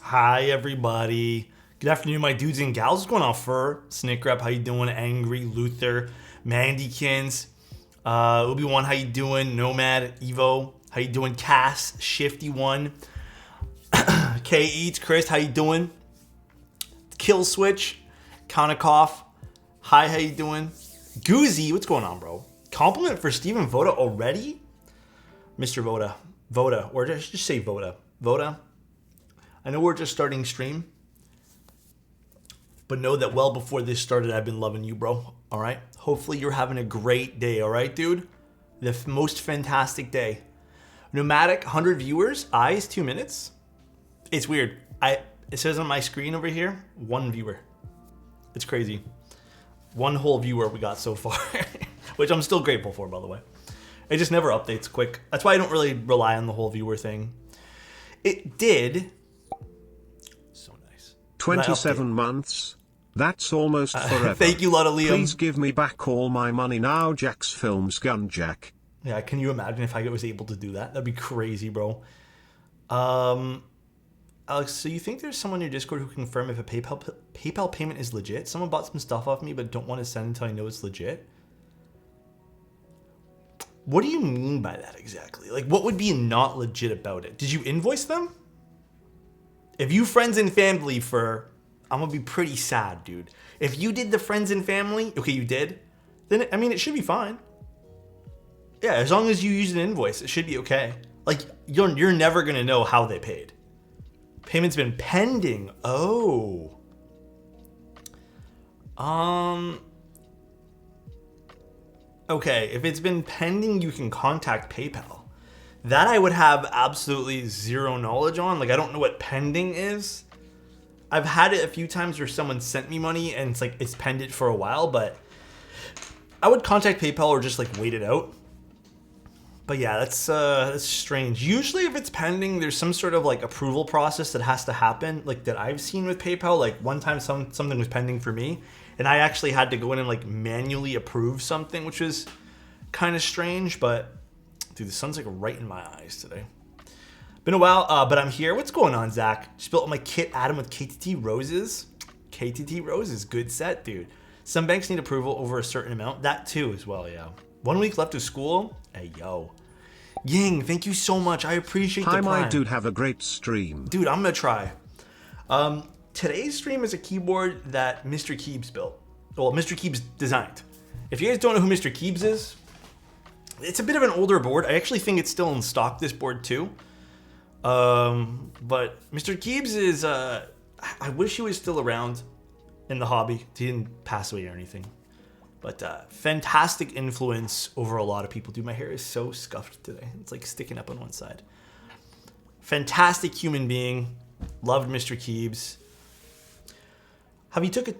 Hi, everybody. Good afternoon, my dudes and gals. What's going on, Fur? Snake Rep, how you doing? Angry, Luther, Mandykins, Obi-Wan, how you doing? Nomad, Evo, how you doing? Cass, Shifty1, K Eats, Chris, how you doing? Kill Switch, Konikoff, hi, how you doing? Goozy, what's going on, bro? Compliment for Steven Voda already? Mr. Voda, or just say Voda. I know we're just starting stream, but know that well before this started, I've been loving you, bro. All right? Hopefully you're having a great day, all right, dude? The most fantastic day. Nomadic, 100 viewers, eyes, 2 minutes. It's weird. It says on my screen over here, 1 viewer. It's crazy. 1 whole viewer we got so far, which I'm still grateful for, by the way. It just never updates quick. That's why I don't really rely on the whole viewer thing. It did. 27 months. That's almost forever. Thank you, Lotta Liam. Please give me back all my money now, Jack's Films Gun Jack. Yeah, can you imagine if I was able to do that? That'd be crazy, bro. Alex, so you think there's someone in your Discord who can confirm if a PayPal payment is legit? Someone bought some stuff off me but don't want to send until I know it's legit. What do you mean by that exactly? Like, what would be not legit about it? Did you invoice them? If you friends and family for, I'm gonna be pretty sad, dude. If you did the friends and family, okay, you did, then I mean it should be fine. Yeah, as long as you use an invoice, it should be okay. Like you're never gonna know how they paid. Payment's been pending. Oh. Okay, if it's been pending, you can contact PayPal. That I would have absolutely zero knowledge on. Like, I don't know what pending is. I've had it a few times where someone sent me money and it's like, it's pended for a while, but I would contact PayPal or just like wait it out. But yeah, that's strange. Usually if it's pending, there's some sort of like approval process that has to happen, like that I've seen with PayPal. Like one time something was pending for me and I actually had to go in and like manually approve something, which was kind of strange, but dude, the sun's like right in my eyes today. Been a while, but I'm here. What's going on, Zach? Just built my kit, Adam, with KTT Roses. KTT Roses, good set, dude. Some banks need approval over a certain amount. That too as well, yeah. 1 week left of school. Hey, yo. Ying, thank you so much. I appreciate the prime. Hi, my dude, have a great stream. Dude, I'm gonna try. Today's stream is a keyboard that Mr. Keebs built. Well, Mr. Keebs designed. If you guys don't know who Mr. Keebs is, it's a bit of an older board. I actually think it's still in stock, this board too. But Mr. Keebs is, I wish he was still around in the hobby. He didn't pass away or anything. But fantastic influence over a lot of people. Dude, my hair is so scuffed today. It's like sticking up on one side. Fantastic human being. Loved Mr. Keebs. Have you took a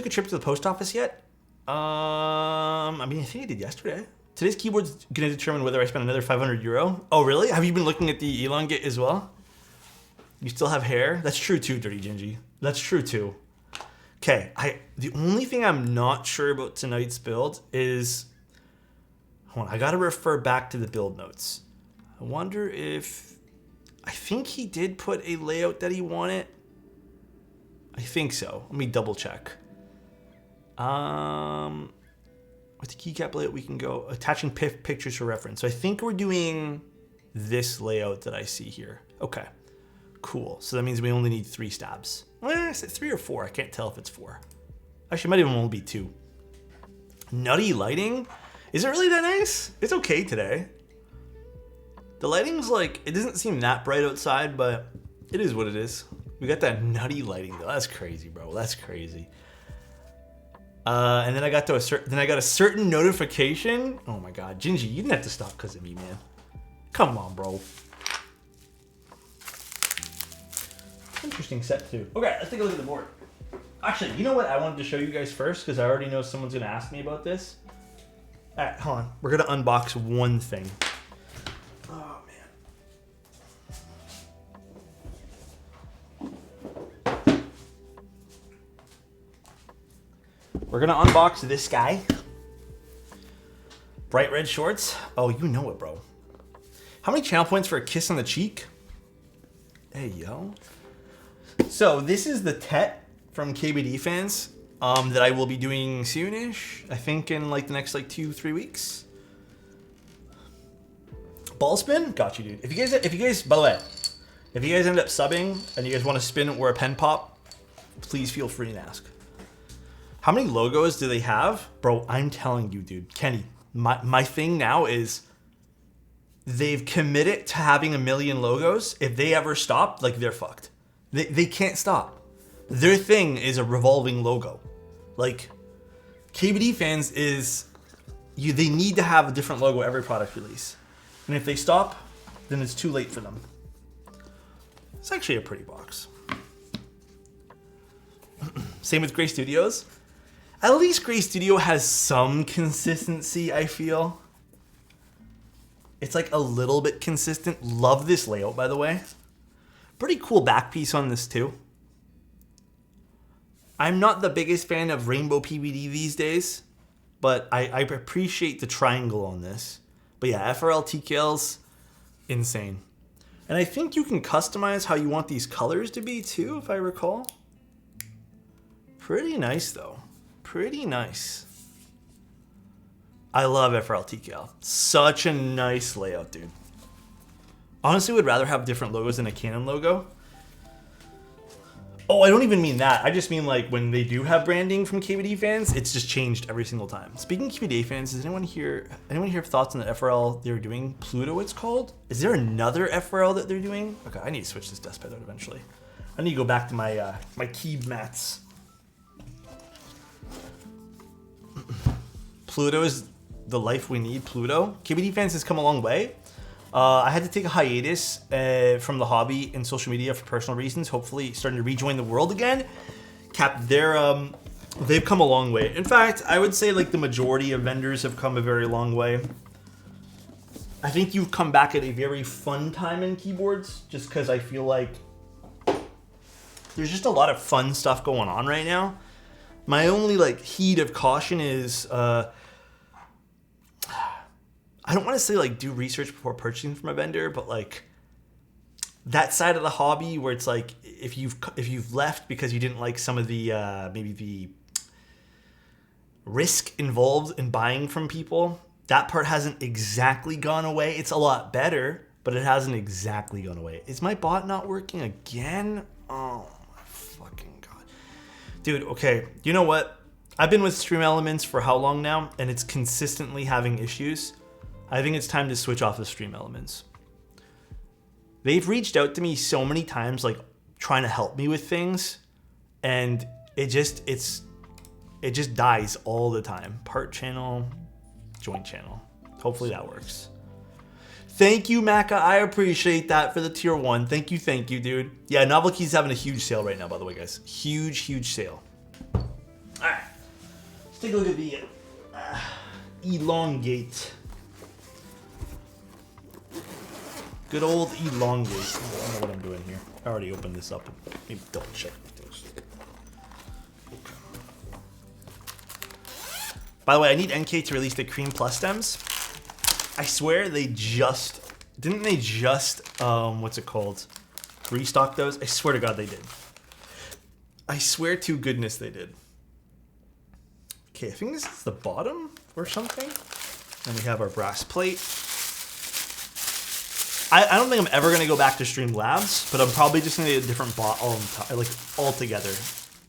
trip to the post office yet? I mean, I think I did yesterday. Today's keyboard's going to determine whether I spend another 500 euro. Oh, really? Have you been looking at the Elongate as well? You still have hair? That's true too, Dirty Gingy. That's true too. Okay, the only thing I'm not sure about tonight's build is... Hold on, I got to refer back to the build notes. I wonder if... I think he did put a layout that he wanted. I think so. Let me double check. With the keycap layout, we can go attaching pictures for reference. So I think we're doing this layout that I see here. Okay, cool. So that means we only need 3 stabs. Well, is it 3 or 4? I can't tell if it's 4. Actually, it might even only be 2. Nutty lighting? Is it really that nice? It's okay today. The lighting's like, it doesn't seem that bright outside, but it is what it is. We got that nutty lighting though. That's crazy, bro. That's crazy. And then I got a certain notification. Oh my god, Gingy, you didn't have to stop because of me, man. Come on, bro. Interesting set too. Okay, let's take a look at the board. Actually, you know what I wanted to show you guys first because I already know someone's gonna ask me about this. All right, hold on. We're gonna unbox one thing. Oh man. We're gonna unbox this guy. Bright red shorts. Oh, you know it, bro. How many channel points for a kiss on the cheek? Hey, yo. So this is the TET from KBD fans that I will be doing soonish. I think in like the next like 2-3 weeks. Ball spin? Got you, dude. If you guys, by the way, if you guys end up subbing and you guys want to spin or a pen pop, please feel free to ask. How many logos do they have? Bro, I'm telling you, dude. Kenny, my thing now is they've committed to having 1 million logos. If they ever stop, like, they're fucked. They can't stop. Their thing is a revolving logo. Like, KBD fans is, they need to have a different logo every product release. And if they stop, then it's too late for them. It's actually a pretty box. Same with Gray Studios. At least Gray Studio has some consistency, I feel. It's like a little bit consistent. Love this layout, by the way. Pretty cool back piece on this too. I'm not the biggest fan of rainbow PVD these days, but I appreciate the triangle on this. But yeah, FRL TKL's insane. And I think you can customize how you want these colors to be too, if I recall. Pretty nice though. Pretty nice. I love FRL TKL. Such a nice layout, dude. Honestly, would rather have different logos than a Canon logo. Oh, I don't even mean that. I just mean like when they do have branding from KBD fans, it's just changed every single time. Speaking of KBD fans, does anyone here have thoughts on the FRL they're doing? Pluto, it's called? Is there another FRL that they're doing? Okay, I need to switch this dust pad out eventually. I need to go back to my my keyed mats. Pluto is the life we need. Pluto. KBD fans has come a long way. I had to take a hiatus from the hobby and social media for personal reasons. Hopefully starting to rejoin the world again. They've come a long way. In fact, I would say like the majority of vendors have come a very long way. I think you've come back at a very fun time in keyboards, just because I feel like there's just a lot of fun stuff going on right now. My only like heed of caution is I don't want to say like do research before purchasing from a vendor, but like that side of the hobby where it's like if you've left because you didn't like some of the maybe the risk involved in buying from people, that part hasn't exactly gone away. It's a lot better, but it hasn't exactly gone away. Is my bot not working again? Oh my fucking god. Dude, okay, you know what? I've been with Stream Elements for how long now, and it's consistently having issues. I think it's time to switch off of Stream Elements. They've reached out to me so many times, like trying to help me with things, and it just dies all the time. Part channel, joint channel. Hopefully that works. Thank you, Maka. I appreciate that for the tier 1. Thank you, dude. Yeah, Novel Key's having a huge sale right now, by the way, guys. Huge sale. All right, let's take a look at the Elongate. Good old Elongate. I don't know what I'm doing here. I already opened this up. Maybe double check things. By the way, I need NK to release the Cream Plus stems. I swear didn't they just what's it called? Restock those? I swear to God they did. I swear to goodness they did. Okay, I think this is the bottom or something. And we have our brass plate. I don't think I'm ever gonna go back to Streamlabs, but I'm probably just gonna get a different bot all together.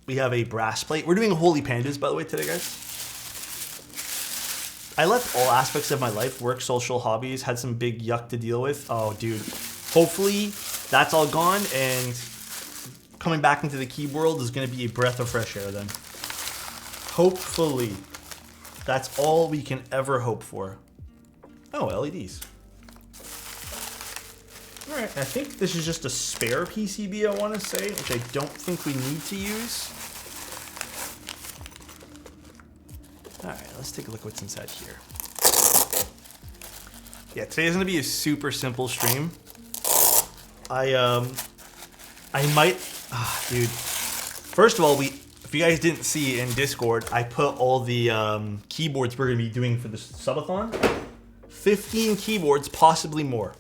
We have a brass plate. We're doing Holy Pandas, by the way, today, guys. I left all aspects of my life, work, social, hobbies, had some big yuck to deal with. Oh, dude. Hopefully that's all gone, and coming back into the keyboard world is gonna be a breath of fresh air then. Hopefully. That's all we can ever hope for. Oh, LEDs. All right, I think this is just a spare PCB, I want to say, which I don't think we need to use. All right, let's take a look what's inside here. Yeah, today's gonna be a super simple stream. I might, dude. First of all, if you guys didn't see in Discord, I put all the keyboards we're gonna be doing for this subathon. 15 keyboards, possibly more.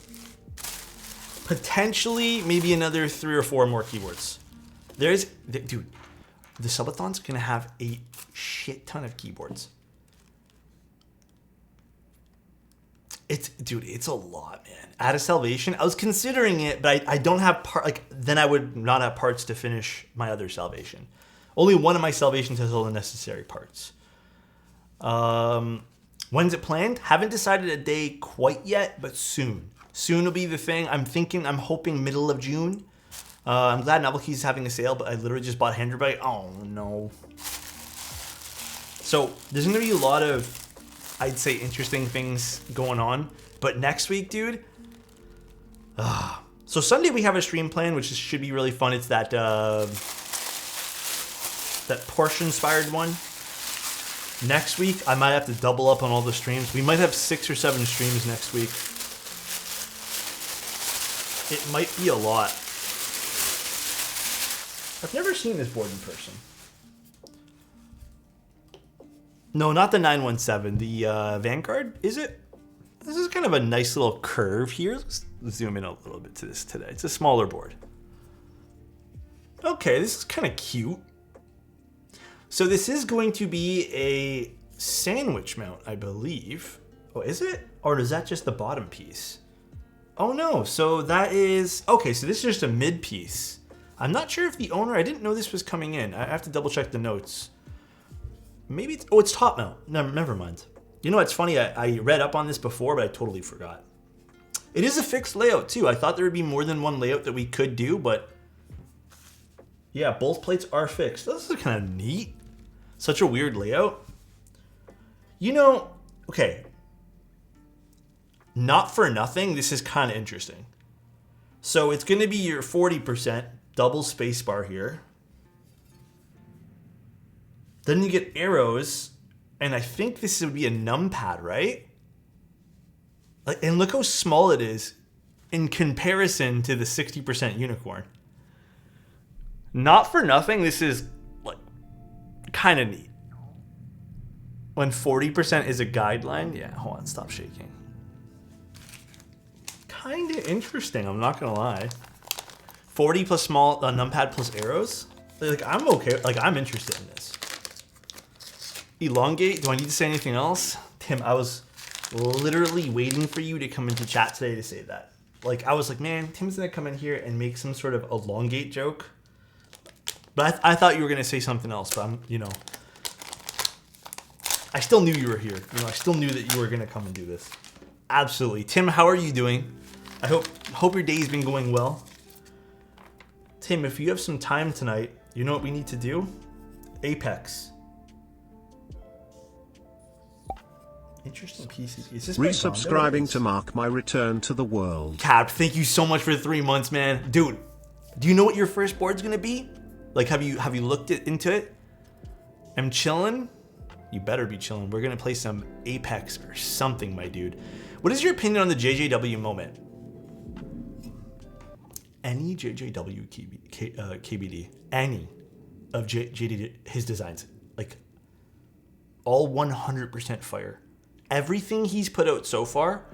Potentially, maybe another 3 or 4 more keyboards. Dude, the subathon's gonna have a shit ton of keyboards. It's a lot, man. Out of Salvation, I was considering it, but I don't have then I would not have parts to finish my other Salvation. Only one of my Salvations has all the necessary parts. When's it planned? Haven't decided a day quite yet, but soon. Soon will be the thing. I'm hoping middle of June. I'm glad Novelty is having a sale, but I literally just bought Henderby. Oh no. So there's gonna be a lot of, I'd say, interesting things going on. But next week, dude. So Sunday we have a stream plan, which should be really fun. It's that Porsche inspired one. Next week, I might have to double up on all the streams. We might have 6 or 7 streams next week. It might be a lot. I've never seen this board in person. No, not the 917. The Vanguard, is it? This is kind of a nice little curve here. Let's zoom in a little bit to this today. It's a smaller board. Okay, this is kind of cute. So this is going to be a sandwich mount, I believe. Oh, is it? Or is that just the bottom piece? Oh no, so that is... Okay, so this is just a mid piece. I'm not sure if the owner... I didn't know this was coming in. I have to double check the notes. Maybe it's... Oh, it's top mount. No, never mind. You know what's funny? I read up on this before, but I totally forgot. It is a fixed layout too. I thought there would be more than one layout that we could do, but... Yeah, both plates are fixed. This is kind of neat. Such a weird layout. You know, okay. Not for nothing, this is kind of interesting. So it's going to be your 40% double spacebar here. Then you get arrows, and I think this would be a numpad, right? And look how small it is in comparison to the 60% unicorn. Not for nothing, this is like kind of neat. When 40% is a guideline, yeah, hold on, stop shaking. Kind of interesting, I'm not gonna lie. 40 plus small numpad plus arrows. Like I'm okay, like I'm interested in this. Elongate, do I need to say anything else? Tim, I was literally waiting for you to come into chat today to say that. Like I was like, man, Tim's gonna come in here and make some sort of Elongate joke. But I thought you were gonna say something else, but I still knew you were here. I still knew that you were gonna come and do this. Absolutely. Tim, how are you doing? I hope your day's been going well. Tim, if you have some time tonight, you know what we need to do? Apex. Interesting PCP. Is this resubscribing to mark my return to the world. Cap, thank you so much for the 3 months, man. Dude, do you know what your first board's gonna be? Like, have you looked into it? I'm chilling. You better be chilling. We're gonna play some Apex or something, my dude. What is your opinion on the JJW moment? Any JJW KBD, any of JD his designs, like all 100% fire. Everything he's put out so far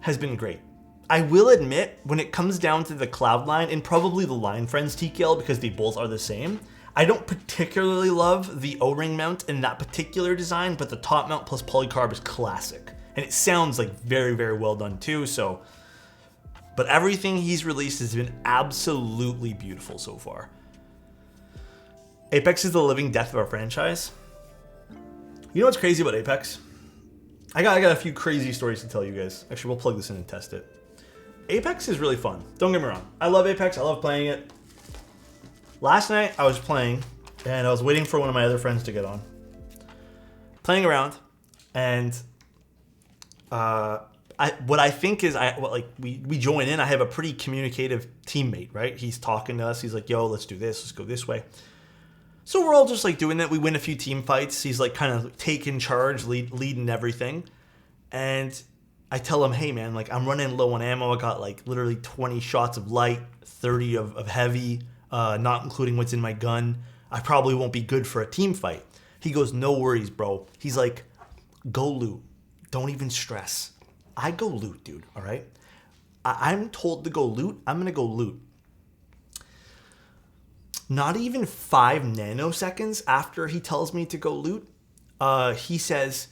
has been great. I will admit, when it comes down to the Cloud line and probably the Line Friends TKL, because they both are the same, I don't particularly love the O-ring mount in that particular design, but the top mount plus polycarb is classic. And it sounds like very, very well done too, so... But everything he's released has been absolutely beautiful so far. Apex is the living death of our franchise. You know what's crazy about Apex? I got a few crazy stories to tell you guys. Actually, we'll plug this in and test it. Apex is really fun. Don't get me wrong. I love Apex. I love playing it. Last night, I was playing, and I was waiting for one of my other friends to get on. Playing around, and what I think is, we join in. I have a pretty communicative teammate, right? He's talking to us. He's like, yo, let's do this. Let's go this way. So we're all just like doing that. We win a few team fights. He's like kind of taking charge, leading everything. And I tell him, hey man, like I'm running low on ammo. I got like literally 20 shots of light, 30 of heavy, not including what's in my gun. I probably won't be good for a team fight. He goes, no worries, bro. He's like, go loot. Don't even stress. I go loot, dude, all right? I'm told to go loot. I'm going to go loot. Not even 5 nanoseconds after he tells me to go loot, he says,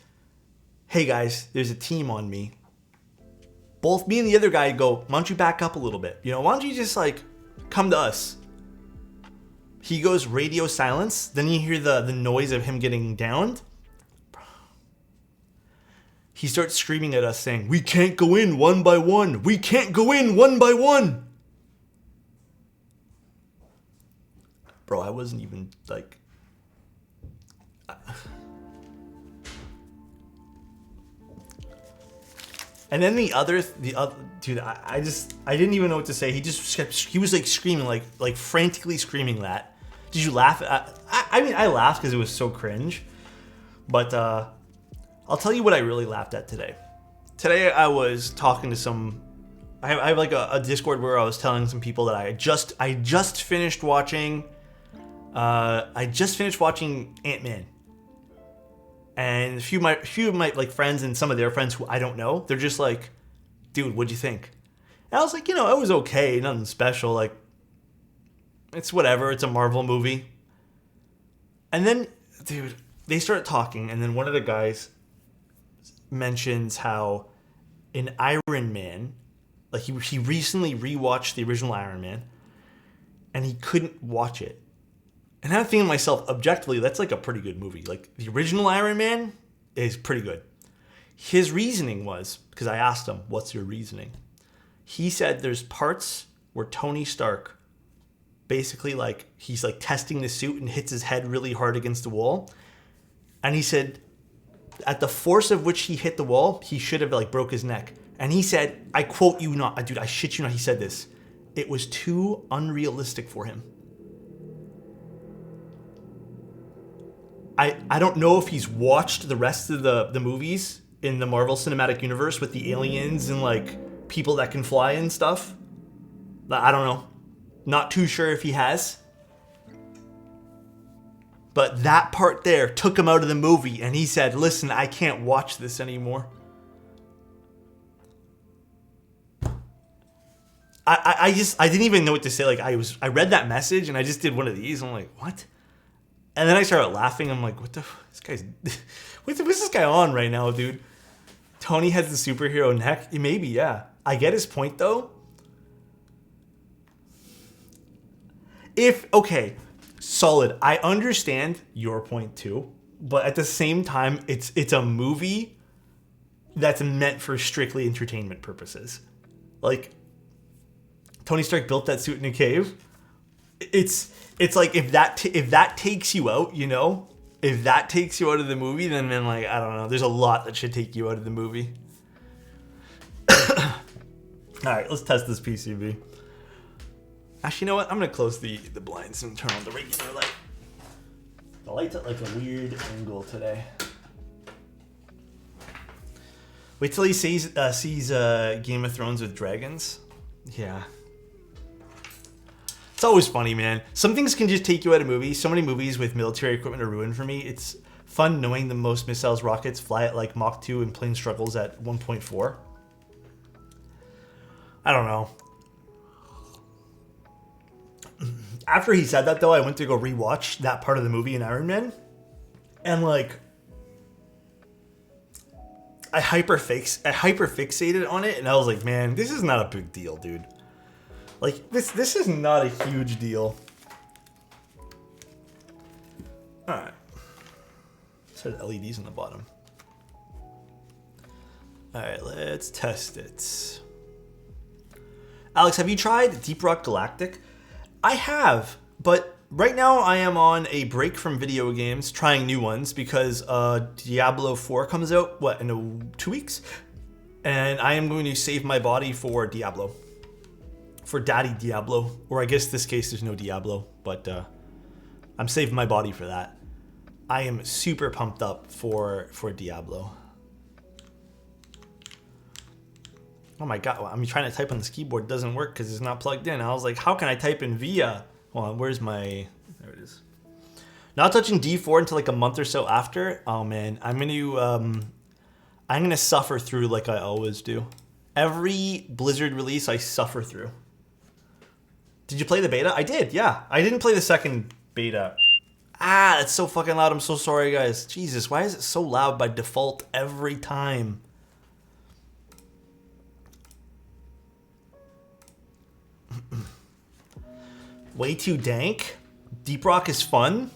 hey guys, there's a team on me. Both me and the other guy go, why don't you back up a little bit? You know, why don't you just like come to us? He goes radio silence. Then you hear the noise of him getting downed. He starts screaming at us saying, we can't go in one by one. We can't go in one by one. Bro, I wasn't even like... And then the other dude, I didn't even know what to say. He was like screaming, like frantically screaming that. Did you laugh? I mean, I laughed because it was so cringe. But I'll tell you what I really laughed at today. Today I was talking to some. I have like a Discord where I was telling some people that I just finished watching. I just finished watching Ant-Man. And a few of my like friends and some of their friends who I don't know, they're just like, dude, what'd you think? And I was like, you know, it was okay, nothing special. Like, it's whatever. It's a Marvel movie. And then, dude, they start talking, and then one of the guys mentions how in Iron Man, like he recently rewatched the original Iron Man, and he couldn't watch it. And I'm thinking to myself, objectively, that's like a pretty good movie. Like, the original Iron Man is pretty good. His reasoning was, because I asked him, what's your reasoning? He said there's parts where Tony Stark, basically like, he's like testing the suit and hits his head really hard against the wall. And he said, at the force of which he hit the wall, he should have like broke his neck. And he said, I quote you not, dude, I shit you not, he said this. It was too unrealistic for him. I don't know if he's watched the rest of the movies in the Marvel Cinematic Universe with the aliens and like people that can fly and stuff. I don't know. Not too sure if he has. But that part there took him out of the movie and he said, listen, I can't watch this anymore. I didn't even know what to say. Like I read that message and I just did one of these. I'm like, what? And then I started laughing. I'm like, what's this guy on right now, dude? Tony has the superhero neck. Maybe, yeah. I get his point though. Okay, solid. I understand your point too, but at the same time, it's a movie that's meant for strictly entertainment purposes. Like, Tony Stark built that suit in a cave. It's like if that takes you out, you know, if that takes you out of the movie, then like, I don't know. There's a lot that should take you out of the movie. All right, let's test this PCB. Actually, you know what? I'm gonna close the blinds and turn on the regular light. The light's at like a weird angle today. Wait till he sees Game of Thrones with dragons. Yeah. It's always funny, man. Some things can just take you out of movies. So many movies with military equipment are ruined for me. It's fun knowing the most missiles rockets fly at like Mach 2 and plane struggles at 1.4. I don't know. After he said that, though, I went to go rewatch that part of the movie in Iron Man. And like, I hyperfixated on it. And I was like, man, this is not a big deal, dude. Like, this is not a huge deal. Alright. It says LEDs on the bottom. Alright, let's test it. Alex, have you tried Deep Rock Galactic? I have, but right now I am on a break from video games, trying new ones, because Diablo 4 comes out, in 2 weeks? And I am going to save my body for Diablo. For Daddy Diablo, or I guess this case there's no Diablo, but I'm saving my body for that. I am super pumped up for Diablo. Oh my god, I'm trying to type on this keyboard, it doesn't work because it's not plugged in. I was like, how can I type in via? Hold on, where's my, there it is. Not touching D4 until like a month or so after. Oh man, I'm gonna suffer through like I always do. Every Blizzard release I suffer through. Did you play the beta? I did, yeah. I didn't play the second beta. Ah, that's so fucking loud. I'm so sorry, guys. Jesus, why is it so loud by default every time? Way too dank. Deep Rock is fun.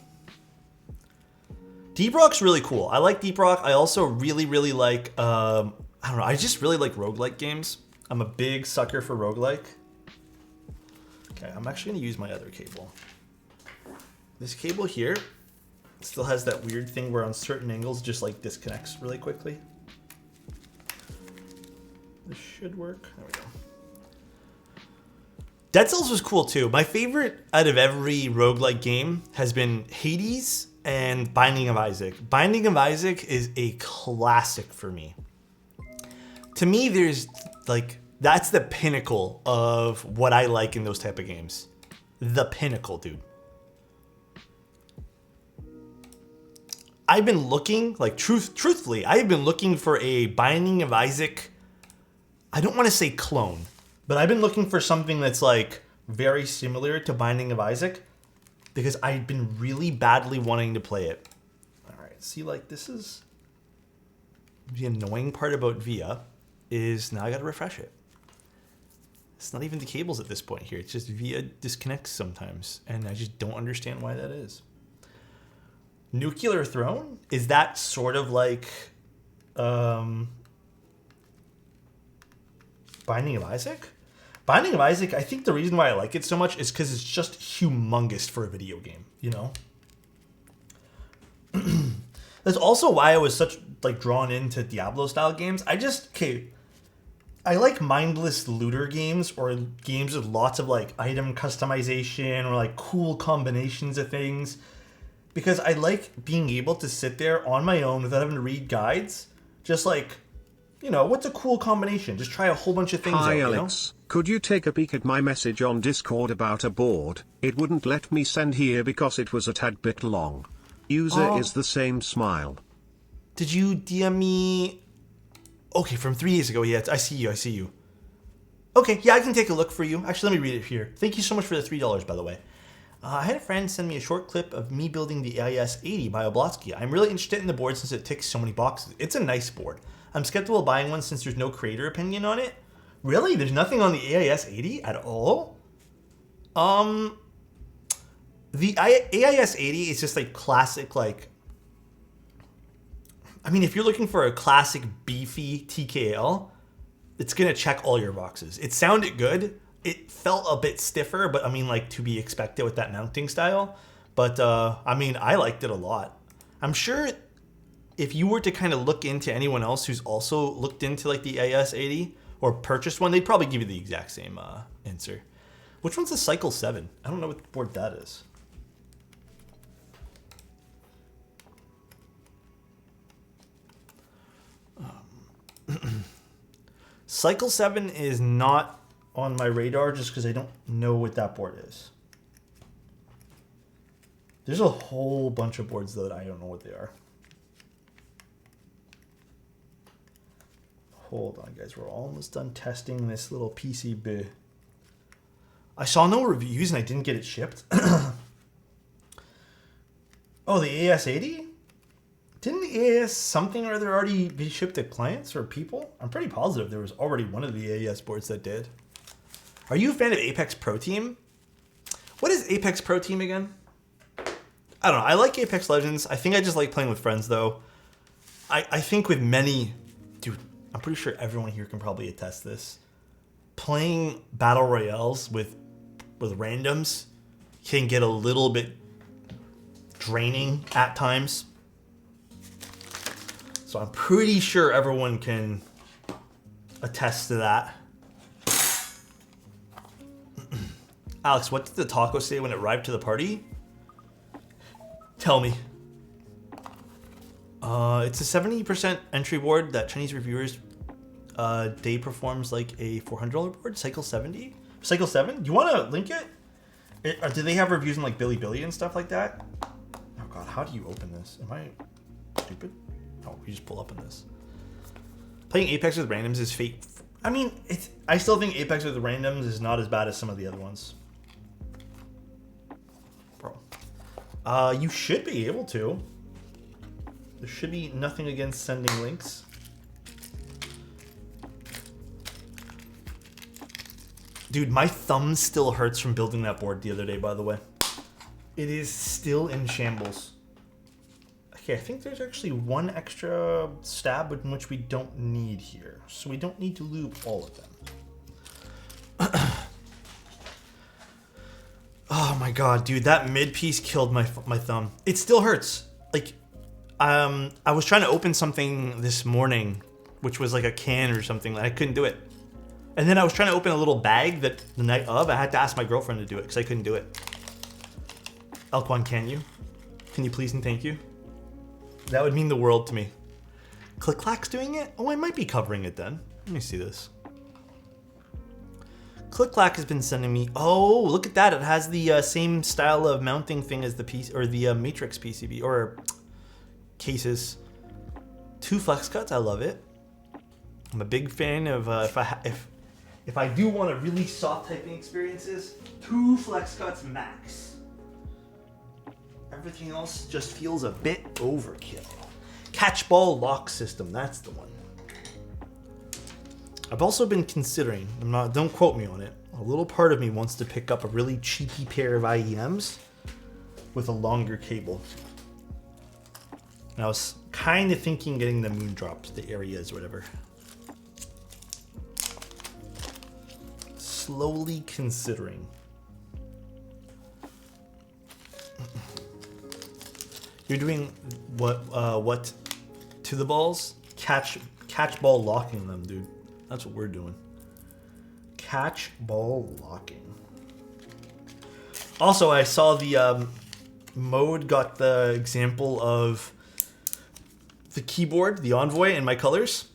Deep Rock's really cool. I like Deep Rock. I also really, really like, I don't know, I just really like roguelike games. I'm a big sucker for roguelike. Okay, I'm actually going to use my other cable. This cable here still has that weird thing where on certain angles just like disconnects really quickly. This should work. There we go. Dead Cells was cool too. My favorite out of every roguelike game has been Hades and Binding of Isaac. Binding of Isaac is a classic for me. To me, there's like, that's the pinnacle of what I like in those type of games. The pinnacle, dude. I've been looking, like truthfully, I've been looking for a Binding of Isaac, I don't want to say clone, but I've been looking for something that's like very similar to Binding of Isaac because I've been really badly wanting to play it. All right, see, like this is the annoying part about VIA is now I got to refresh it. It's not even the cables at this point here. It's just VIA disconnects sometimes, and I just don't understand why that is. Nuclear Throne? Is that sort of like Binding of Isaac? Binding of Isaac, I think the reason why I like it so much is because it's just humongous for a video game, you know? That's also why I was such like drawn into Diablo style games. I like mindless looter games or games with lots of like item customization or like cool combinations of things. Because I like being able to sit there on my own without having to read guides. Just like, you know, what's a cool combination? Just try a whole bunch of things Hi, out, Alex. Could you take a peek at my message on Discord about a board? It wouldn't let me send here because it was a tad bit long. User is the same smile. Did you DM me? Okay, from 3 years ago. Yeah, I see you. Okay, yeah, I can take a look for you. Actually, let me read it here. Thank you so much for the $3, by the way. I had a friend send me a short clip of me building the AIS-80 by Oblotsky. I'm really interested in the board since it ticks so many boxes. It's a nice board. I'm skeptical of buying one since there's no creator opinion on it. Really? There's nothing on the AIS-80 at all? The AIS-80 is just like classic, like... I mean, if you're looking for a classic beefy TKL, it's going to check all your boxes. It sounded good. It felt a bit stiffer, but I mean, like, to be expected with that mounting style. But, I mean, I liked it a lot. I'm sure if you were to kind of look into anyone else who's also looked into, like, the AIS-80 or purchased one, they'd probably give you the exact same answer. Which one's the Cycle 7? I don't know what board that is. Cycle 7 is not on my radar just because I don't know what that board is. There's a whole bunch of boards though that I don't know what they are. Hold on, guys. We're almost done testing this little PCB. I saw no reviews and I didn't get it shipped. Oh, the AS80? Didn't the AS something or other already be shipped to clients or people? I'm pretty positive there was already one of the AES boards that did. Are you a fan of Apex Pro Team? What is Apex Pro Team again? I don't know. I like Apex Legends. I think I just like playing with friends, though. I think with many... Dude, I'm pretty sure everyone here can probably attest this. Playing Battle Royales with randoms can get a little bit draining at times. So I'm pretty sure everyone can attest to that. Alex, what did the taco say when it arrived to the party? Tell me. It's a 70% entry board that Chinese reviewers day performs like a $400 board. Cycle 70? Cycle 7? Do you want to link it? Do they have reviews on like Billy and stuff like that? Oh god, how do you open this? Am I stupid? Oh, you just pull up on this. Playing Apex with randoms is I mean, I still think Apex with the randoms is not as bad as some of the other ones. Bro. You should be able to. There should be nothing against sending links. Dude, my thumb still hurts from building that board the other day, by the way. It is still in shambles. Okay, I think there's actually one extra stab in which we don't need here. So we don't need to lube all of them. Oh my god, dude, that mid piece killed my thumb. It still hurts. Like, I was trying to open something this morning, which was like a can or something, and I couldn't do it. And then I was trying to open a little bag that the night of, I had to ask my girlfriend to do it because I couldn't do it. Elquan, can you? Can you please and thank you? That would mean the world to me. Click-Clack's doing it? Oh, I might be covering it then. Let me see this. Click-Clack has been sending me... Oh, look at that. It has the same style of mounting thing as the piece or the Matrix PCB or cases. 2 flex cuts. I love it. I'm a big fan of if I do want a really soft typing experiences, 2 flex cuts max. Everything else just feels a bit overkill. Catch ball lock system, that's the one. I've also been considering, don't quote me on it, a little part of me wants to pick up a really cheeky pair of IEMs with a longer cable. And I was kind of thinking getting the moon drops, the areas, whatever. Slowly considering. You're doing what to the balls? Catch ball locking them, dude. That's what we're doing. Catch ball locking. Also, I saw the mode got the example of the keyboard, the Envoy, in my colors.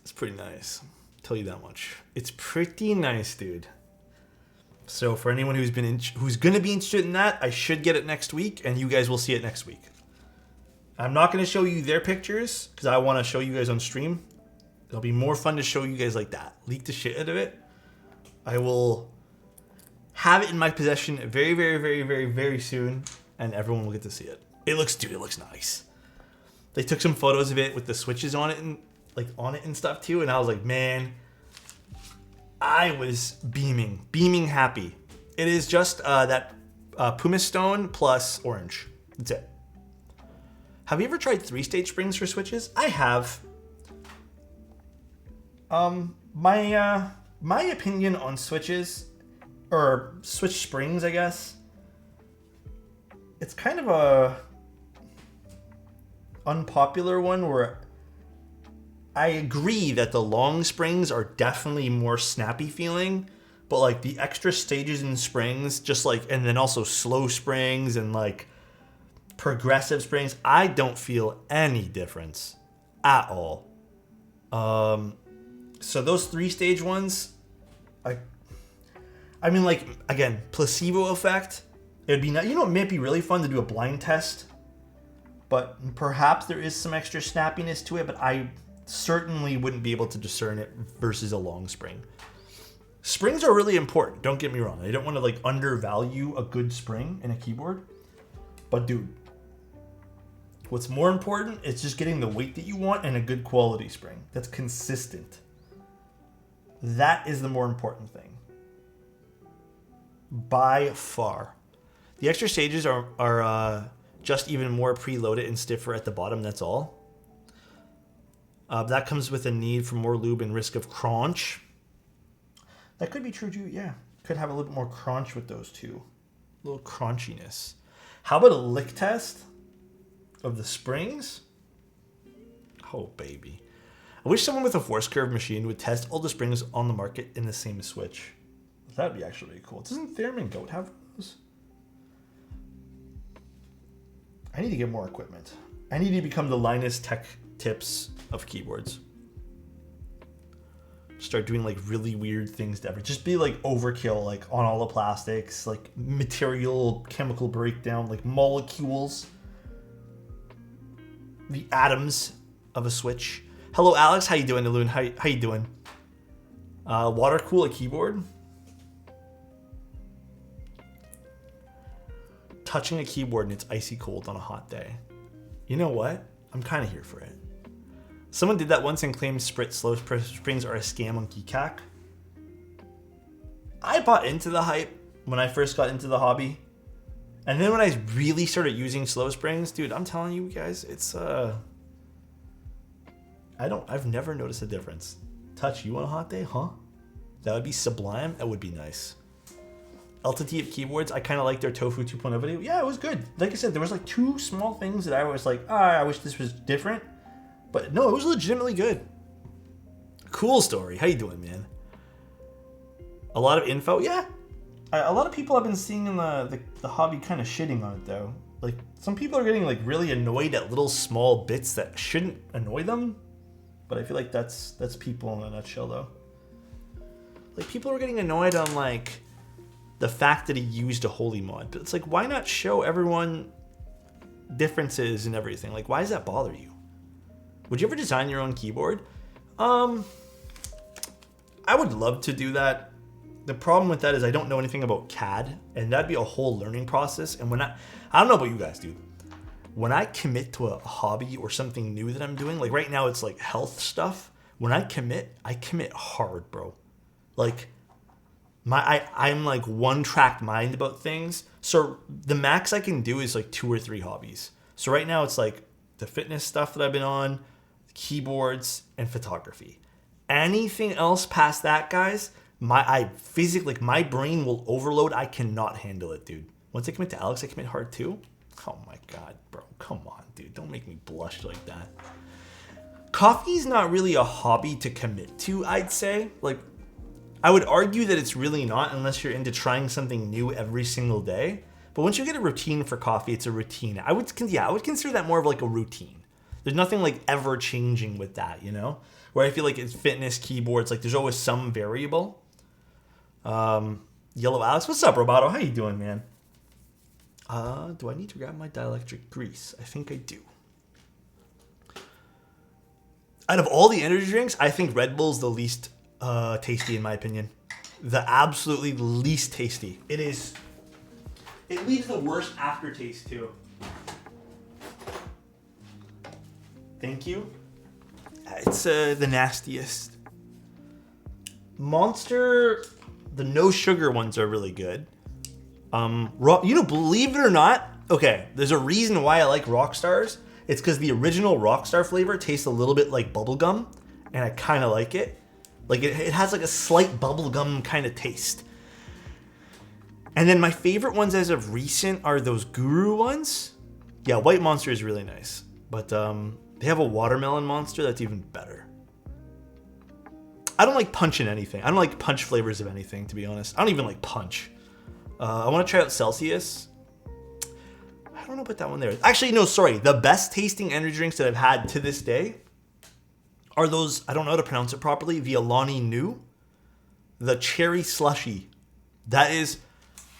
It's pretty nice. I'll tell you that much. It's pretty nice, dude. So for anyone who's going to be interested in that, I should get it next week, and you guys will see it next week. I'm not going to show you their pictures because I want to show you guys on stream. It'll be more fun to show you guys like that. Leak the shit out of it. I will have it in my possession very, very, very, very, very soon, and everyone will get to see it. It looks nice. They took some photos of it with the switches on it and stuff too, and I was like, man, I was beaming happy. It is just that pumice stone plus orange. That's it. Have you ever tried 3-stage springs for switches? I have. My opinion on switches, or switch springs, I guess, it's kind of a unpopular one where I agree that the long springs are definitely more snappy feeling, but like the extra stages in springs, just like, and then also slow springs and like progressive springs, I don't feel any difference at all. So those 3-stage ones, I mean, like, again, placebo effect. It would be, it might be really fun to do a blind test, but perhaps there is some extra snappiness to it, but I certainly wouldn't be able to discern it versus a long spring. Springs are really important, don't get me wrong. I don't want to like undervalue a good spring in a keyboard, but dude, what's more important is just getting the weight that you want and a good quality spring that's consistent. That is the more important thing. By far. The extra stages are just even more preloaded and stiffer at the bottom, that's all. That comes with a need for more lube and risk of crunch. That could be true too, yeah. Could have a little bit more crunch with those two. A little crunchiness. How about a lick test of the springs? Oh, baby. I wish someone with a force curve machine would test all the springs on the market in the same switch. That'd be actually really cool. Doesn't Theremin Goat have those? I need to get more equipment. I need to become the Linus Tech Tips of keyboards. Start doing like really weird things to ever. Just be like overkill, like on all the plastics, like material, chemical breakdown, like molecules. The atoms of a switch. Hello, Alex. How you doing, Naloon? How you doing? Water cool a keyboard? Touching a keyboard and it's icy cold on a hot day. You know what? I'm kind of here for it. Someone did that once and claimed slow springs are a scam on Geekhack. I bought into the hype when I first got into the hobby. And then when I really started using slow springs, dude, I'm telling you guys, it's I've never noticed a difference. Touch you on a hot day, huh? That would be sublime. That would be nice. LTT of keyboards, I kind of like their Tofu 2.0 video. Yeah, it was good. Like I said, there was like 2 small things that I was like, I wish this was different. But no, it was legitimately good. Cool story. How you doing, man? A lot of info? Yeah. A lot of people I've been seeing in the hobby kind of shitting on it, though. Like, some people are getting like really annoyed at little small bits that shouldn't annoy them. But I feel like that's people in a nutshell, though. Like, people are getting annoyed on like the fact that he used a holy mod. But it's like, why not show everyone differences and everything? Like, why does that bother you? Would you ever design your own keyboard? I would love to do that. The problem with that is I don't know anything about CAD, and that'd be a whole learning process. And when I don't know about you guys, dude. When I commit to a hobby or something new that I'm doing, like right now it's like health stuff. When I commit hard, bro. Like I'm like one-track mind about things. So the max I can do is like 2 or 3 hobbies. So right now it's like the fitness stuff that I've been on, keyboards, and photography. Anything else past that, guys, my brain will overload. I cannot handle it, dude. Once I commit to Alex, I commit hard too. Oh my god, bro. Come on, dude. Don't make me blush like that. Coffee's not really a hobby to commit to, I'd say. Like, I would argue that it's really not unless you're into trying something new every single day. But once you get a routine for coffee, it's a routine. I would consider that more of like a routine. There's nothing like ever changing with that, you know? Where I feel like it's fitness, keyboards, like there's always some variable. Yellow Alex, what's up, Roboto? How you doing, man? Do I need to grab my dielectric grease? I think I do. Out of all the energy drinks, I think Red Bull's the least tasty in my opinion. The absolutely least tasty. It leaves the worst aftertaste too. Thank you. It's the nastiest. Monster, the no sugar ones are really good. Believe it or not, okay, there's a reason why I like Rockstars. It's because the original Rockstar flavor tastes a little bit like bubblegum, and I kind of like it. Like, it has like a slight bubblegum kind of taste. And then my favorite ones as of recent are those Guru ones. Yeah, White Monster is really nice. But they have a watermelon monster that's even better. I don't like punch in anything. I don't like punch flavors of anything, to be honest. I don't even like punch. I want to try out Celsius. I don't know about that one there. Actually, no, sorry. The best tasting energy drinks that I've had to this day are those, I don't know how to pronounce it properly, the Alani Nu. The cherry slushy. That is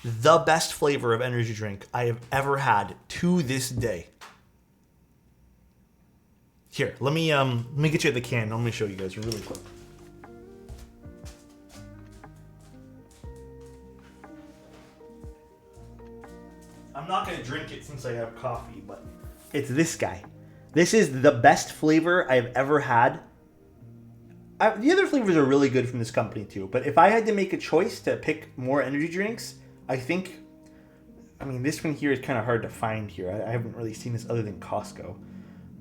the best flavor of energy drink I have ever had to this day. Here, let me get you the can. Let me show you guys really quick. I'm not going to drink it since I have coffee, but it's this guy. This is the best flavor I've ever had. The other flavors are really good from this company too, but if I had to make a choice to pick more energy drinks, I mean, this one here is kind of hard to find here. I haven't really seen this other than Costco.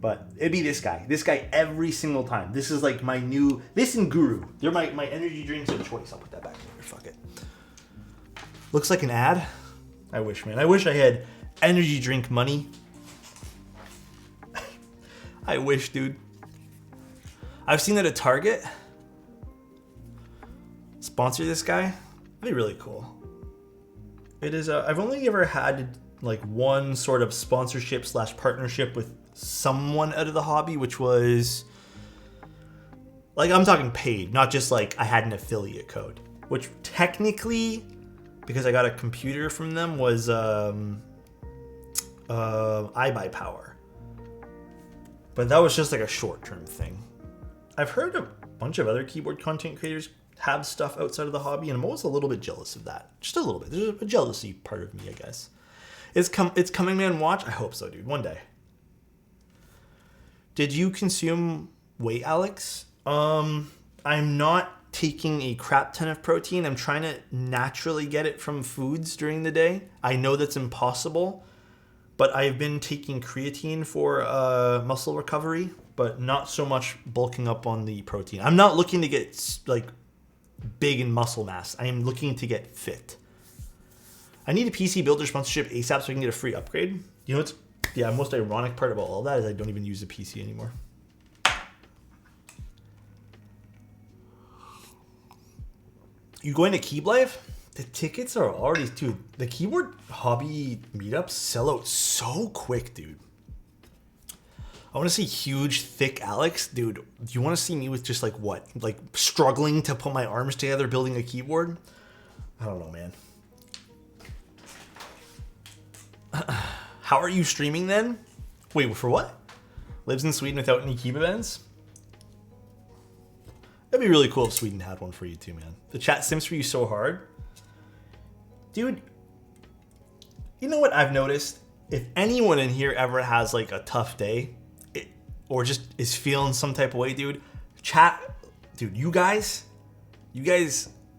But it'd be this guy. This guy every single time. This is like my new... This and Guru. They're my energy drinks of choice. I'll put that back in there. Fuck it. Looks like an ad. I wish, man. I wish I had energy drink money. I wish, dude. I've seen that at Target. Sponsor this guy. That'd be really cool. It is... I've only ever had like one sort of sponsorship / partnership with someone out of the hobby, which was like, I'm talking paid, not just like I had an affiliate code, which technically, because I got a computer from them, was iBuyPower, but that was just like a short-term thing. I've heard a bunch of other keyboard content creators have stuff outside of the hobby, and I'm always a little bit jealous of that. Just a little bit. There's a jealousy part of me, I guess. It's coming, man. Watch. I hope so, dude. One day. Did you consume whey, Alex? I'm not taking a crap ton of protein. I'm trying to naturally get it from foods during the day. I know that's impossible, but I've been taking creatine for muscle recovery, but not so much bulking up on the protein. I'm not looking to get like big in muscle mass. I am looking to get fit. I need a PC builder sponsorship ASAP so I can get a free upgrade. You know what's the most ironic part about all that is I don't even use a PC anymore. You going to Keep Life? The tickets are already, dude. The keyboard hobby meetups sell out so quick, dude. I want to see huge, thick Alex. Dude, do you want to see me with just like what? Like struggling to put my arms together building a keyboard? I don't know, man. How are you streaming then? Wait, for what? Lives in Sweden without any Keep events? That'd be really cool if Sweden had one for you too, man. The chat sims for you so hard. Dude, you know what I've noticed? If anyone in here ever has like a tough day or just is feeling some type of way, dude, chat, dude, you guys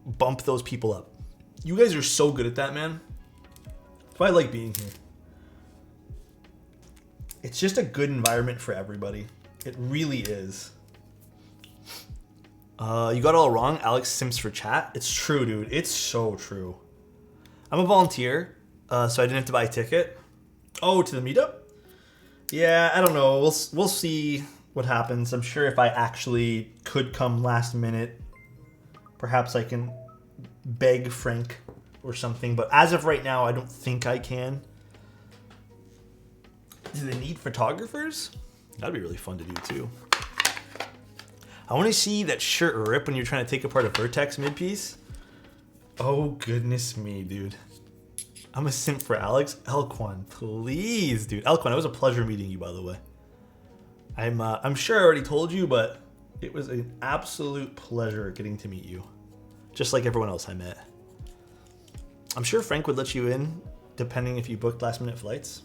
bump those people up. You guys are so good at that, man. That's why I like being here. It's just a good environment for everybody. It really is. You got it all wrong. Alex sims for chat. It's true, dude. It's so true. I'm a volunteer, so I didn't have to buy a ticket. Oh, to the meetup? Yeah, I don't know. We'll see what happens. I'm sure if I actually could come last minute, perhaps I can beg Frank or something. But as of right now, I don't think I can. Do they need photographers? That'd be really fun to do too. I want to see that shirt rip when you're trying to take apart a Vertex mid-piece. Oh, goodness me, dude. I'm a simp for Alex. Elquan, please, dude. Elquan, it was a pleasure meeting you, by the way. I'm sure I already told you, but it was an absolute pleasure getting to meet you. Just like everyone else I met. I'm sure Frank would let you in, depending if you booked last-minute flights.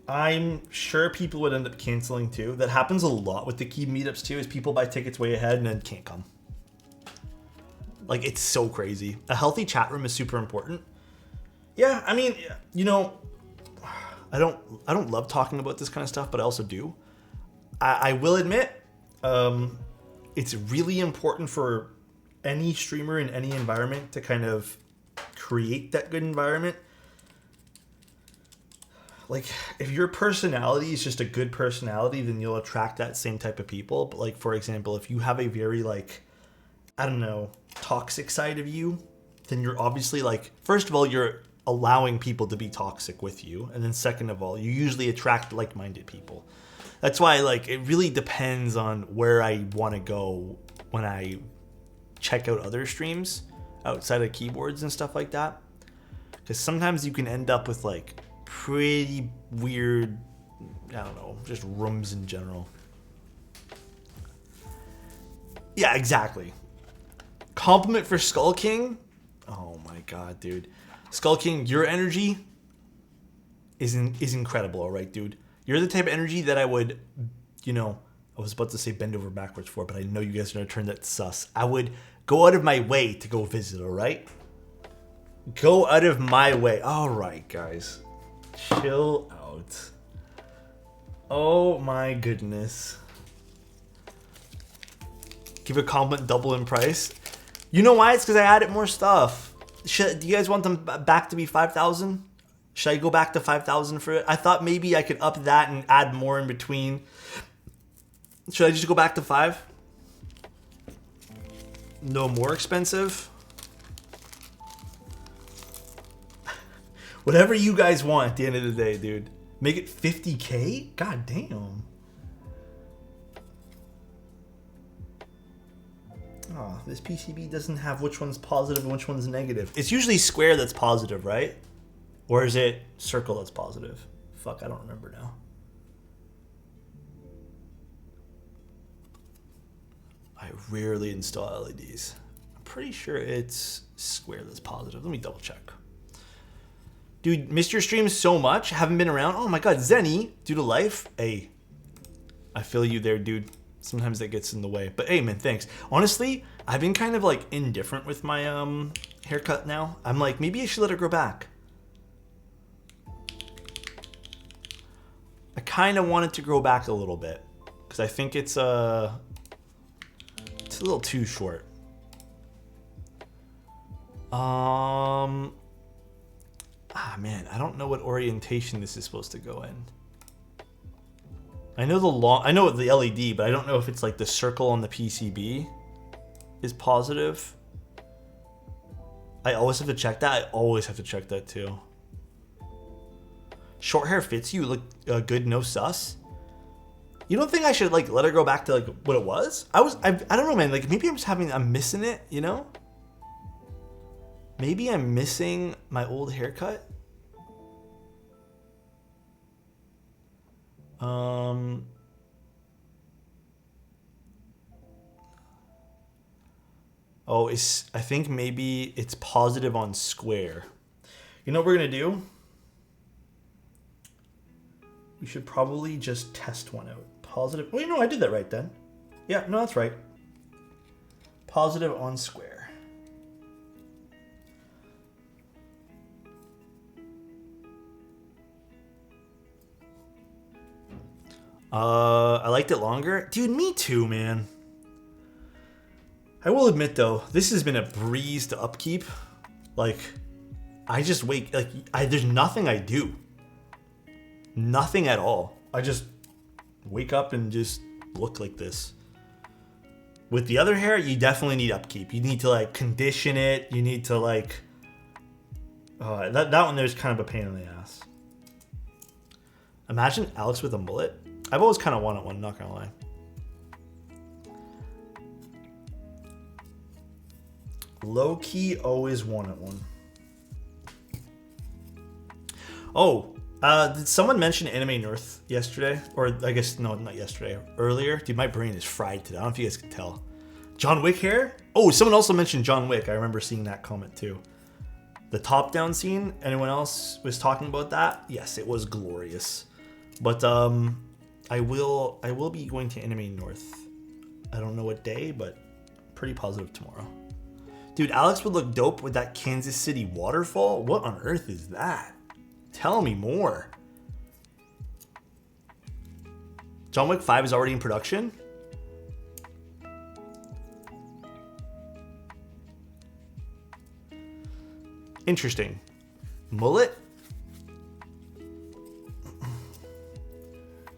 I'm sure people would end up canceling too. That happens a lot with the Key meetups too, is people buy tickets way ahead and then can't come. Like, it's so crazy. A healthy chat room is super important. Yeah, I mean, you know, I don't love talking about this kind of stuff, but I also do. I will admit, it's really important for any streamer in any environment to kind of create that good environment. Like, if your personality is just a good personality, then you'll attract that same type of people. But, like, for example, if you have a very, like, I don't know, toxic side of you, then you're obviously, like, first of all, you're allowing people to be toxic with you. And then second of all, you usually attract like-minded people. That's why, like, it really depends on where I want to go when I check out other streams outside of keyboards and stuff like that. Because sometimes you can end up with, like, pretty weird, I don't know, just rooms in general. Yeah, exactly. Compliment for Skull King? Oh my god, dude. Skull King, your energy is incredible, alright, dude. You're the type of energy that I would, you know, I was about to say bend over backwards for, but I know you guys are going to turn that sus. I would go out of my way to go visit, alright? Go out of my way. Alright, guys. Chill out. Oh my goodness. Give a compliment double in price. You know why? It's because I added more stuff. Do you guys want them back to be 5,000? Should I go back to 5,000 for it? I thought maybe I could up that and add more in between. Should I just go back to 5? No more expensive? Whatever you guys want at the end of the day, dude. Make it 50K? God damn. Oh, this PCB doesn't have which one's positive and which one's negative. It's usually square that's positive, right? Or is it circle that's positive? Fuck, I don't remember now. I rarely install LEDs. I'm pretty sure it's square that's positive. Let me double check. Dude, missed your stream so much. Haven't been around. Oh my god, Zenny, due to life. Hey, I feel you there, dude. Sometimes that gets in the way. But hey, man, thanks. Honestly, I've been kind of like indifferent with my haircut now. I'm like, maybe I should let it grow back. I kind of want it to grow back a little bit because I think it's a little too short. Man, I don't know what orientation this is supposed to go in. I know I know the LED, but I don't know if it's like the circle on the PCB is positive. I always have to check that. I always have to check that too. Short hair fits you. Look good, no sus. You don't think I should like let her go back to like what it was? I don't know, man. Like maybe I'm missing it. You know? Maybe I'm missing my old haircut. Oh, I think maybe it's positive on square. You know what we're gonna do? We should probably just test one out. Positive. Well, you know, I did that right then. Yeah, no, that's right. Positive on square. I liked it longer. Dude, me too, man. I will admit, though, this has been a breeze to upkeep. Like, I just there's nothing I do. Nothing at all. I just wake up and just look like this. With the other hair, you definitely need upkeep. You need to, like, condition it. You need to, like... that one there's kind of a pain in the ass. Imagine Alex with a mullet. I've always kind of wanted one, not gonna lie. Low-key always wanted one. Oh, did someone mention Anime North yesterday? Or I guess, no, not yesterday. Earlier? Dude, my brain is fried today. I don't know if you guys can tell. John Wick hair? Oh, someone also mentioned John Wick. I remember seeing that comment too. The top-down scene, anyone else was talking about that? Yes, it was glorious. But, I will be going to Anime North. I don't know what day, but pretty positive tomorrow. Dude, Alex would look dope with that Kansas City waterfall. What on earth is that? Tell me more. John Wick 5 is already in production? Interesting. Mullet?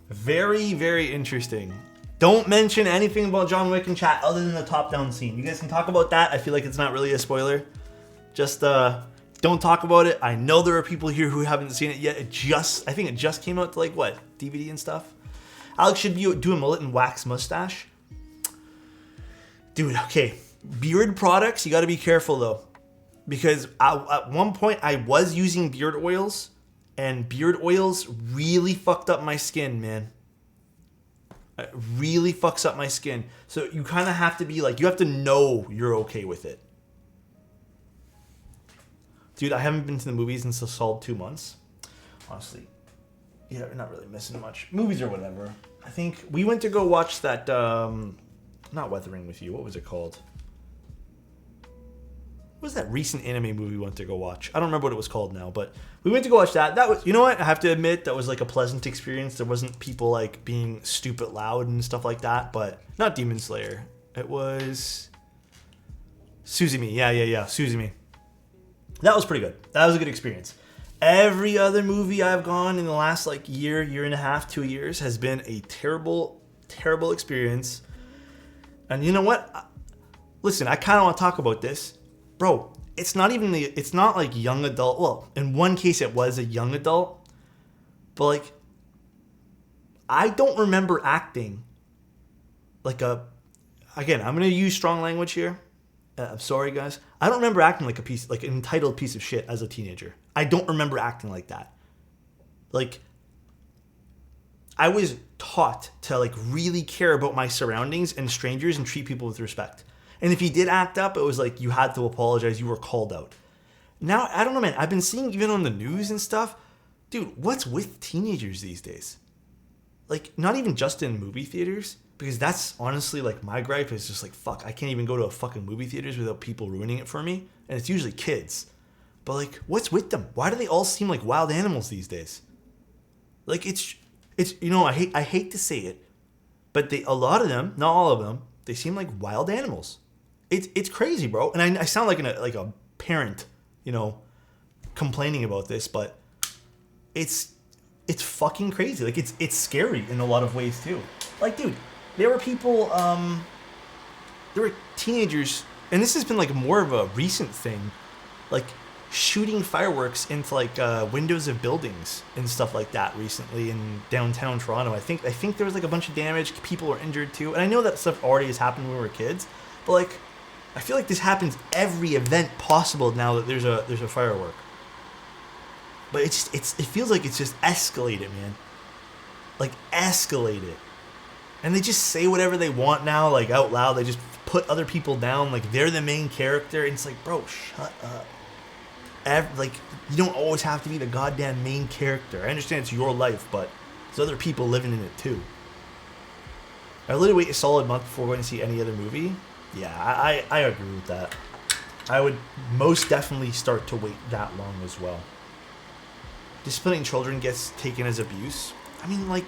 Very, very interesting. Don't mention anything about John Wick in chat other than the top-down scene. You guys can talk about that. I feel like it's not really a spoiler. Just don't talk about it. I know there are people here who haven't seen it yet. I think it just came out to like what? DVD and stuff. Alex should be doing mullet and wax mustache. Dude, okay. Beard products, you got to be careful though. Because at one point I was using beard oils, and beard oils really fucked up my skin, man. It really fucks up my skin. So you kind of have to be like, you have to know you're okay with it. Dude, I haven't been to the movies in a solid 2 months. Honestly. Yeah, we're not really missing much. Movies or whatever. I think we went to go watch that, not Weathering With You. What was it called? What was that recent anime movie we went to go watch? I don't remember what it was called now, but we went to go watch that. That was, you know what? I have to admit, that was like a pleasant experience. There wasn't people like being stupid loud and stuff like that, but not Demon Slayer. It was Suzumi. Yeah. Suzumi. That was pretty good. That was a good experience. Every other movie I've gone in the last like year and a half, 2 years has been a terrible, terrible experience. And you know what? Listen, I kind of want to talk about this. Bro, it's not like young adult. Well, in one case it was a young adult. But like, I don't remember acting like again, I'm going to use strong language here. I'm sorry, guys. I don't remember acting like an entitled piece of shit as a teenager. I don't remember acting like that. Like, I was taught to like really care about my surroundings and strangers and treat people with respect. And if you did act up, it was like you had to apologize. You were called out. Now, I don't know, man. I've been seeing even on the news and stuff. Dude, what's with teenagers these days? Like, not even just in movie theaters, because that's honestly like my gripe is just like, fuck, I can't even go to a fucking movie theaters without people ruining it for me. And it's usually kids. But like, what's with them? Why do they all seem like wild animals these days? Like, it's you know, I hate to say it, but a lot of them, not all of them, they seem like wild animals. It's crazy, bro. And I sound like a parent, you know, complaining about this, but it's fucking crazy. Like, it's scary in a lot of ways too. Like, dude, there were people, there were teenagers, and this has been like more of a recent thing, like shooting fireworks into like windows of buildings and stuff like that recently in downtown Toronto. I think there was like a bunch of damage. People were injured too, and I know that stuff already has happened when we were kids, but like, I feel like this happens every event possible now that there's a firework. But it feels like it's just escalated, man. Like, escalated. And they just say whatever they want now, like, out loud. They just put other people down, like, they're the main character. And it's like, bro, shut up. Like, you don't always have to be the goddamn main character. I understand it's your life, but there's other people living in it, too. I literally wait a solid month before going to see any other movie. Yeah, I agree with that. I would most definitely start to wait that long as well. Disciplining children gets taken as abuse. I mean, like,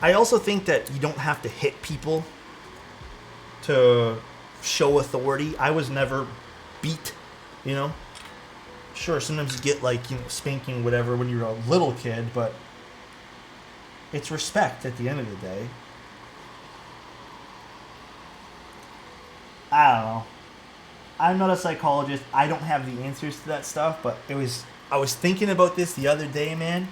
I also think that you don't have to hit people to show authority. I was never beat, you know? Sure, sometimes you get, like, you know, spanking, whatever, when you're a little kid, but it's respect at the end of the day. I don't know. I'm not a psychologist. I don't have the answers to that stuff, but I was thinking about this the other day, man.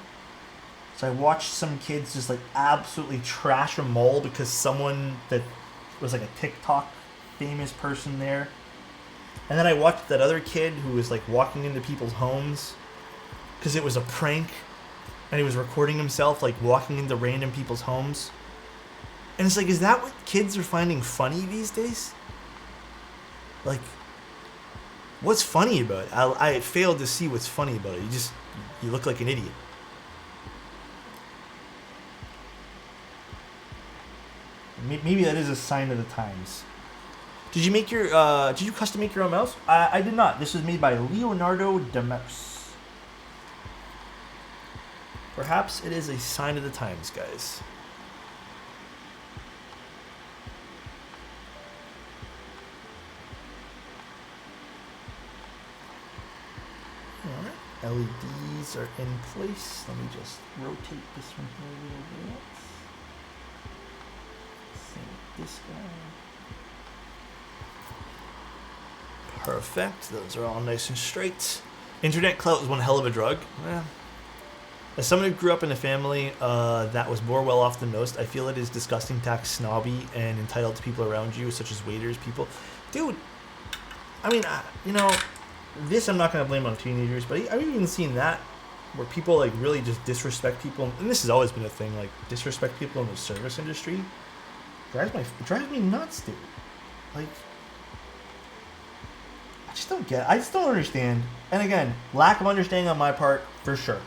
So I watched some kids just like absolutely trash a mall because someone that was like a TikTok famous person there. And then I watched that other kid who was like walking into people's homes because it was a prank and he was recording himself like walking into random people's homes. And it's like, is that what kids are finding funny these days? Like, what's funny about it? I failed to see what's funny about it. You look like an idiot. Maybe that is a sign of the times. Did you custom make your own mouse? I did not. This was made by Leonardo da Mouse. Perhaps it is a sign of the times, guys. Alright, LEDs are in place. Let me just rotate this one here a little bit. Same this guy. Perfect. Those are all nice and straight. Internet clout is one hell of a drug. As someone who grew up in a family that was more well off than most, I feel it is disgusting to act snobby and entitled to people around you, such as waiters, people. Dude, I mean, you know, this I'm not going to blame on teenagers, but I've even seen that where people like really just disrespect people, and this has always been a thing, like disrespect people in the service industry. It drives me nuts, dude. Like, I just don't understand. And again, lack of understanding on my part, for sure.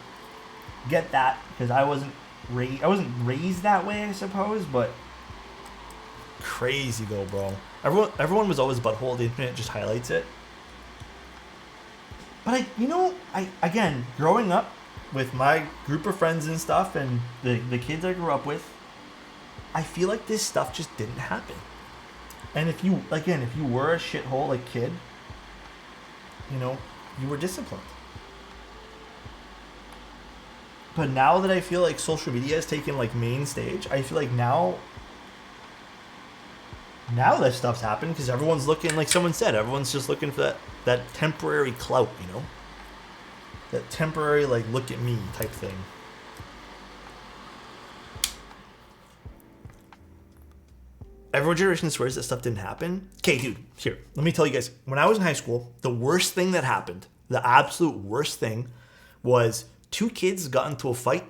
Get that, because I wasn't raised that way, I suppose, but crazy though, bro. Everyone was always butthole. The internet just highlights it. But again, growing up with my group of friends and stuff, and the kids I grew up with, I feel like this stuff just didn't happen. And if you were a shithole like kid, you know, you were disciplined. But now that I feel like social media has taken like main stage, I feel like now that stuff's happened because everyone's looking, like someone said, everyone's just looking for that temporary clout, you know? That temporary, like, look at me type thing. Every generation swears that stuff didn't happen. Okay, dude, here, let me tell you guys. When I was in high school, the worst thing that happened, the absolute worst thing, was two kids got into a fight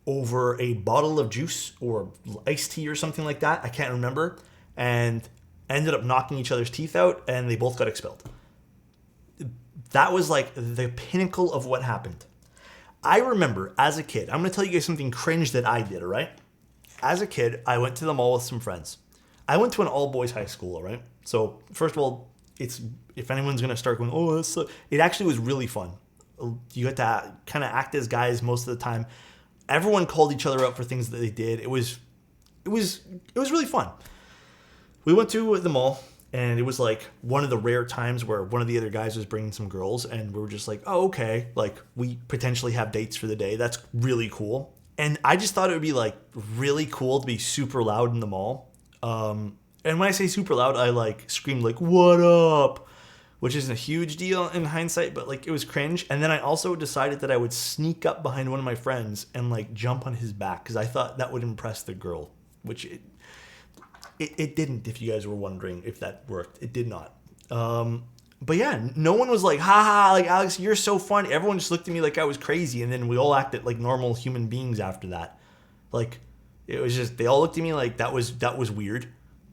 over a bottle of juice or iced tea or something like that. I can't remember. And ended up knocking each other's teeth out, and they both got expelled. That was like the pinnacle of what happened. I remember as a kid, I'm going to tell you guys something cringe that I did, all right? As a kid, I went to the mall with some friends. I went to an all-boys high school, all right? So, first of all, it's if anyone's going to start going, oh, that's so... It actually was really fun. You had to kind of act as guys most of the time. Everyone called each other out for things that they did. It was really fun. We went to the mall, and it was like one of the rare times where one of the other guys was bringing some girls, and we were just like, oh, okay. Like, we potentially have dates for the day. That's really cool. And I just thought it would be like really cool to be super loud in the mall. And when I say super loud, I like screamed like, what up? Which isn't a huge deal in hindsight, but like it was cringe. And then I also decided that I would sneak up behind one of my friends and like jump on his back because I thought that would impress the girl, which it didn't, if you guys were wondering if that worked. It did not. But yeah, no one was like, haha, like, Alex, you're so funny. Everyone just looked at me like I was crazy, and then we all acted like normal human beings after that. Like, it was just, they all looked at me like that was weird,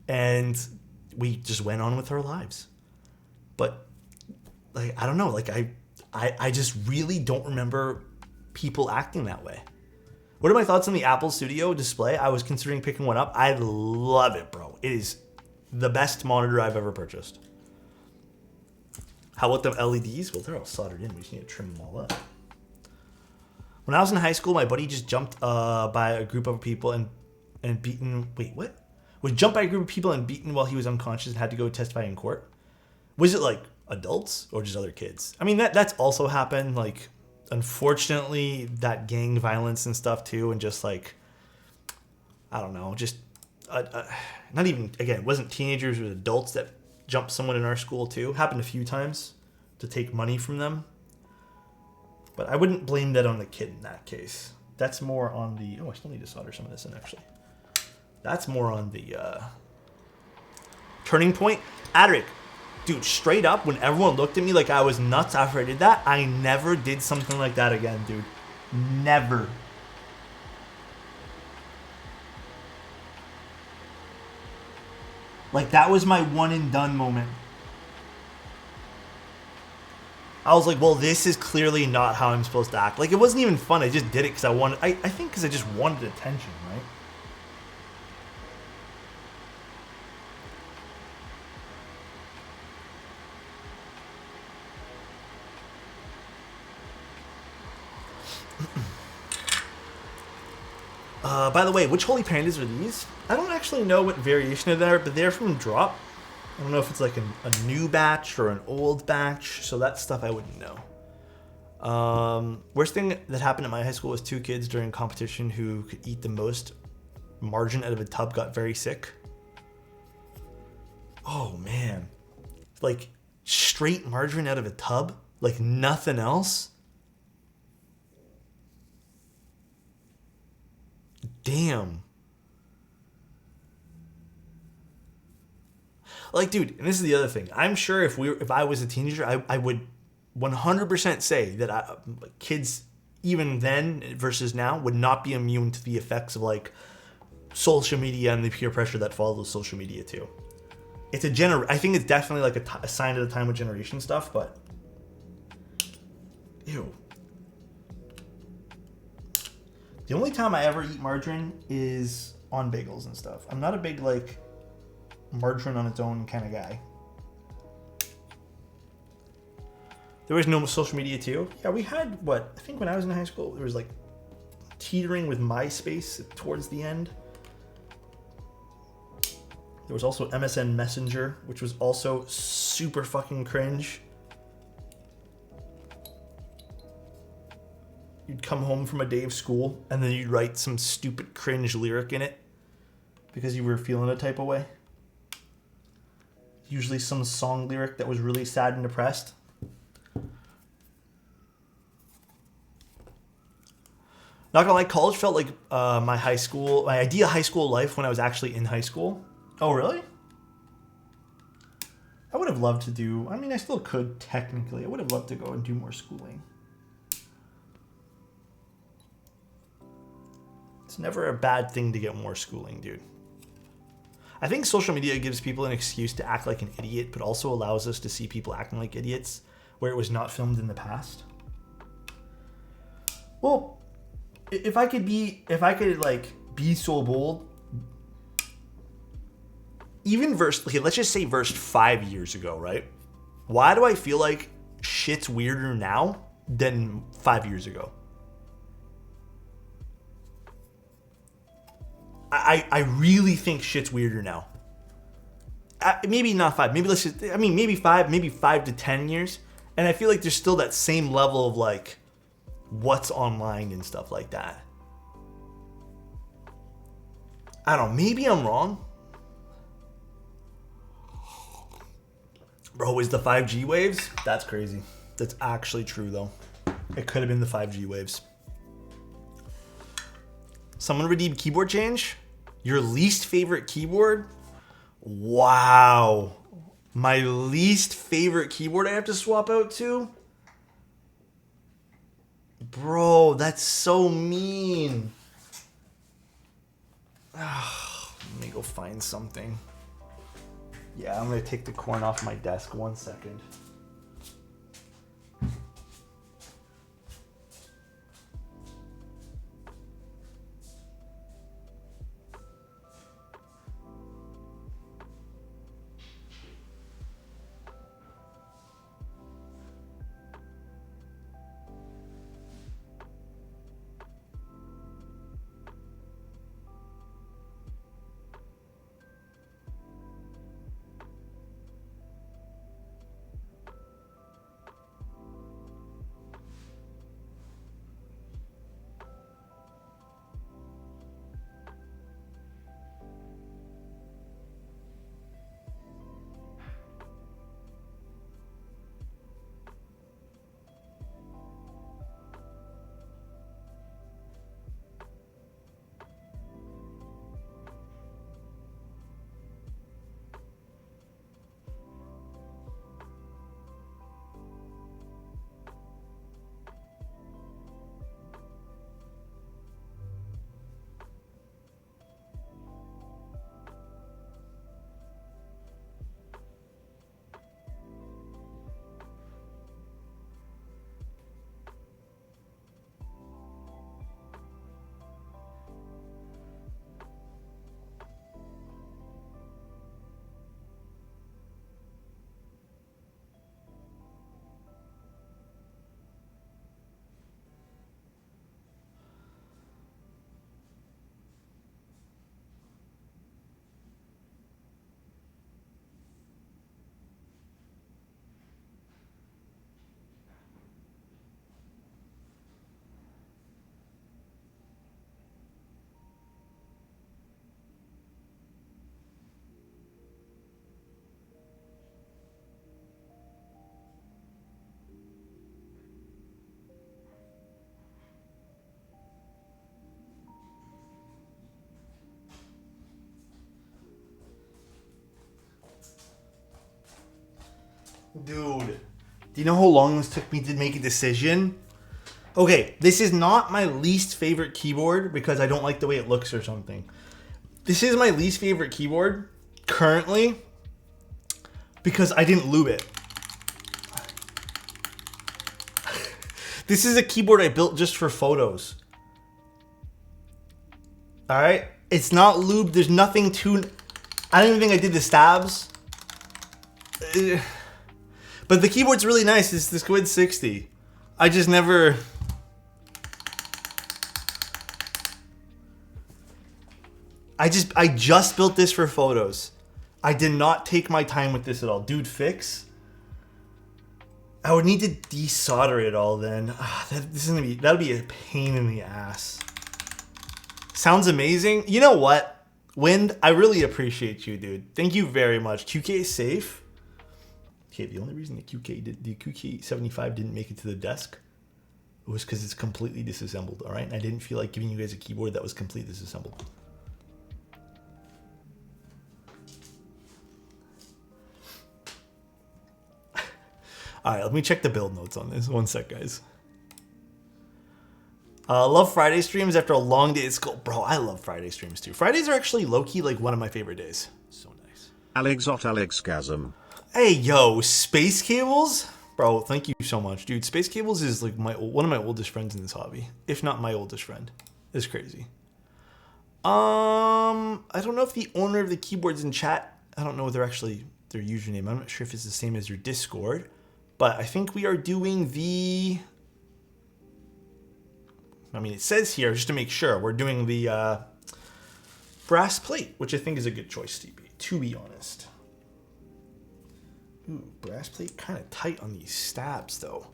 and we just went on with our lives. But, like, I don't know, like, I just really don't remember people acting that way. What are my thoughts on the Apple Studio display? I was considering picking one up. I love it, bro. It is the best monitor I've ever purchased. How about the LEDs? Well, they're all soldered in. We just need to trim them all up. When I was in high school, my buddy just jumped by a group of people and beaten... Wait, what? Was jumped by a group of people and beaten while he was unconscious and had to go testify in court? Was it like adults or just other kids? I mean, that's also happened. Like, unfortunately, that gang violence and stuff too, and just like, I don't know, just not even, again, it wasn't teenagers, it was adults that jumped someone in our school too. Happened a few times to take money from them. But I wouldn't blame that on the kid in that case. That's more on the... Oh, I still need to solder some of this in, actually. That's more on the turning point. Adric, dude, straight up, when everyone looked at me like I was nuts after I did that, I never did something like that again, dude. Never. Like, that was my one and done moment. I was like, well, this is clearly not how I'm supposed to act. Like, it wasn't even fun. I just did it because I wanted... I think because I just wanted attention, right? By the way, which Holy Pandas are these? I don't actually know what variation they are, but they're from Drop. I don't know if it's like a new batch or an old batch, so that stuff I wouldn't know. Worst thing that happened at my high school was 2 kids during competition who could eat the most margarine out of a tub got very sick. Oh, man. Like, straight margarine out of a tub? Like, nothing else? Damn. Like, dude, and this is the other thing. I'm sure if I was a teenager, I would 100% say that kids, even then versus now, would not be immune to the effects of, like, social media and the peer pressure that follows social media, too. It's I think it's definitely, like, a sign of the time with generation stuff, but... Ew. The only time I ever eat margarine is on bagels and stuff. I'm not a big, like, margarine on its own kind of guy. There was no social media too. Yeah, we had, I think when I was in high school, there was like teetering with MySpace towards the end. There was also MSN Messenger, which was also super fucking cringe. You'd come home from a day of school and then you'd write some stupid cringe lyric in it because you were feeling a type of way. Usually some song lyric that was really sad and depressed. Not gonna lie, college felt like my idea high school life when I was actually in high school. Oh, really? I would have loved to do, I mean, I still could technically. I would have loved to go and do more schooling. It's never a bad thing to get more schooling, dude. I think social media gives people an excuse to act like an idiot, but also allows us to see people acting like idiots where it was not filmed in the past. Well, if I could like be so bold, even let's just say versed 5 years ago, right? Why do I feel like shit's weirder now than 5 years ago? I really think shit's weirder now. Maybe not 5. Maybe maybe 5 to 10 years. And I feel like there's still that same level of like what's online and stuff like that. I don't know. Maybe I'm wrong. Bro, is the 5G waves? That's crazy. That's actually true though. It could have been the 5G waves. Someone redeemed keyboard change? Your least favorite keyboard? Wow. My least favorite keyboard I have to swap out to? Bro, that's so mean. Let me go find something. Yeah, I'm going to take the corn off my desk. 1 second. Dude, do you know how long this took me to make a decision? Okay, this is not my least favorite keyboard because I don't like the way it looks or something. This is my least favorite keyboard currently because I didn't lube it. This is a keyboard I built just for photos. Alright? It's not lubed. There's nothing to... I don't even think I did the stabs. But the keyboard's really nice. It's the Squid 60. I just never... I just built this for photos. I did not take my time with this at all. Dude, fix? I would need to desolder it all then. That'll be a pain in the ass. Sounds amazing. You know what? Wind, I really appreciate you, dude. Thank you very much. QK is safe. Okay, the only reason the QK75 didn't make it to the desk was because it's completely disassembled, all right? And I didn't feel like giving you guys a keyboard that was completely disassembled. All right, let me check the build notes on this. 1 sec, guys. Love Friday streams after a long day at school. Bro, I love Friday streams too. Fridays are actually low-key like one of my favorite days. So nice. Alexgasm. Hey, yo, Space Cables? Bro, thank you so much. Dude, Space Cables is like one of my oldest friends in this hobby. If not my oldest friend. It's crazy. I don't know if the owner of the keyboard's in chat. I don't know their username. I'm not sure if it's the same as your Discord. But I think we are doing it says here, just to make sure, we're doing the brass plate, which I think is a good choice, to be honest. Ooh, brass plate, kind of tight on these stabs, though.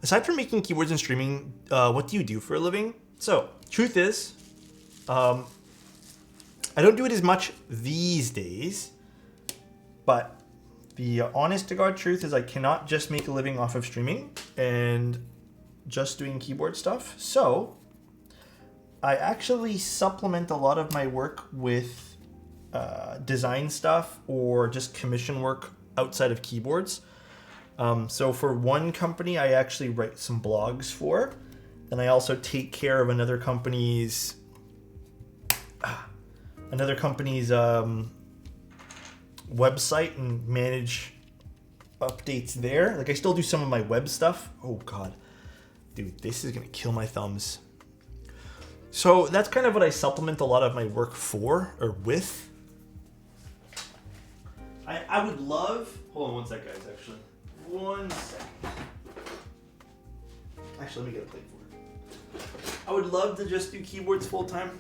Aside from making keyboards and streaming, what do you do for a living? So, truth is, I don't do it as much these days, but the honest to God truth is I cannot just make a living off of streaming and just doing keyboard stuff. So I actually supplement a lot of my work with design stuff or just commission work outside of keyboards. So for one company, I actually write some blogs for, and I also take care of another company's website and manage updates there. Like I still do some of my web stuff. Oh God. Dude, this is gonna kill my thumbs. So that's kind of what I supplement a lot of my work for or with. I would love. Hold on one sec, guys. Actually, 1 second. Actually, let me get a plate for it. I would love to just do keyboards full time,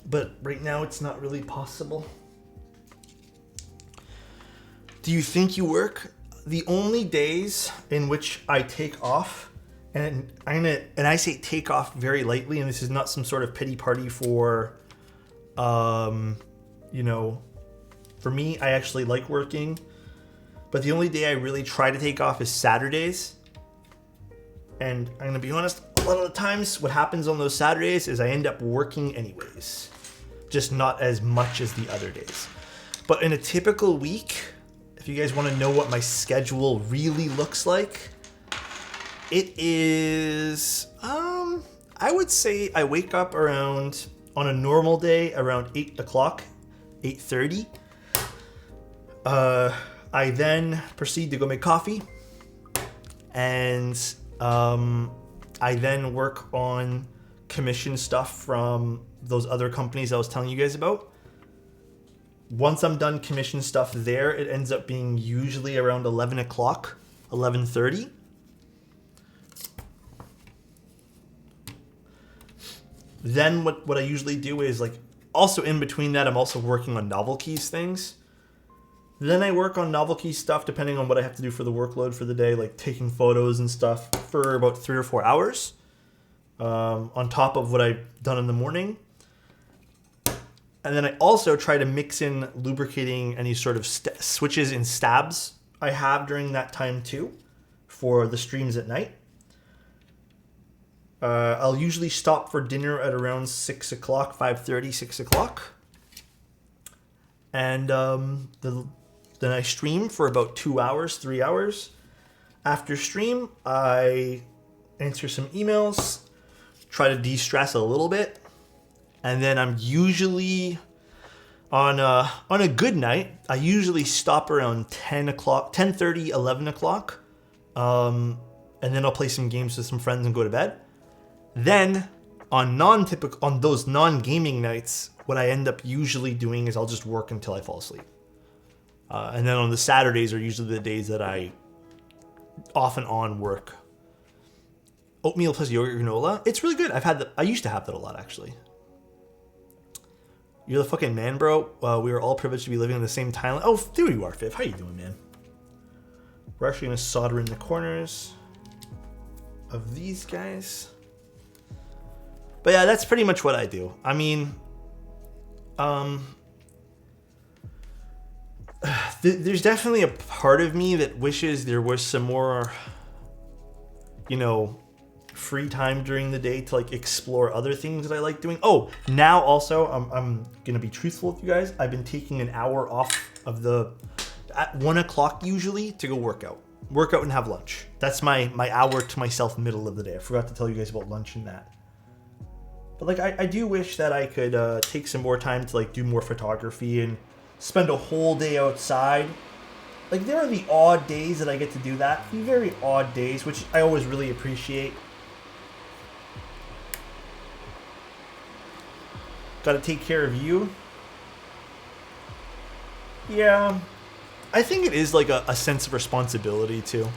but right now it's not really possible. Do you think you work? The only days in which I take off. And I say take off very lightly, and this is not some sort of pity party for, for me, I actually like working, but the only day I really try to take off is Saturdays. And I'm gonna be honest, a lot of the times what happens on those Saturdays is I end up working anyways, just not as much as the other days. But in a typical week, if you guys want to know what my schedule really looks like, it is, I would say I wake up around, on a normal day, around 8 o'clock, 8:30. I then proceed to go make coffee. And I then work on commission stuff from those other companies I was telling you guys about. Once I'm done commission stuff there, it ends up being usually around 11 o'clock, 11:30. Then what I usually do is, like, also in between that, I'm also working on novel keys things. Then I work on novel key stuff depending on what I have to do for the workload for the day, like taking photos and stuff for about 3 or 4 hours on top of what I've done in the morning. And then I also try to mix in lubricating any sort of switches and stabs I have during that time too for the streams at night. I'll usually stop for dinner at around 6 o'clock, 5:30, 6 o'clock. And then I stream for about 2 hours, 3 hours. After stream, I answer some emails, try to de-stress a little bit. And then I'm usually, on a good night, I usually stop around 10 o'clock, 10:30, 11 o'clock. And then I'll play some games with some friends and go to bed. Then on those non-gaming nights, what I end up usually doing is I'll just work until I fall asleep. And then on the Saturdays are usually the days that I off and on work. Oatmeal plus yogurt granola. It's really good. I used to have that a lot, actually. You're the fucking man, bro. We are all privileged to be living in the same timeline. Oh, there you are, Viv. How you doing, man? We're actually going to solder in the corners of these guys. But yeah, that's pretty much what I do. I mean, there's definitely a part of me that wishes there was some more, free time during the day to like explore other things that I like doing. Oh, now also, I'm gonna be truthful with you guys. I've been taking an hour off of at 1 o'clock usually to go work out. work out and have lunch. That's my hour to myself middle of the day. I forgot to tell you guys about lunch and that. But like I do wish that I could take some more time to like do more photography and spend a whole day outside. Like there are the odd days that I get to do that. The very odd days, which I always really appreciate. Gotta take care of you. Yeah. I think it is like a sense of responsibility too.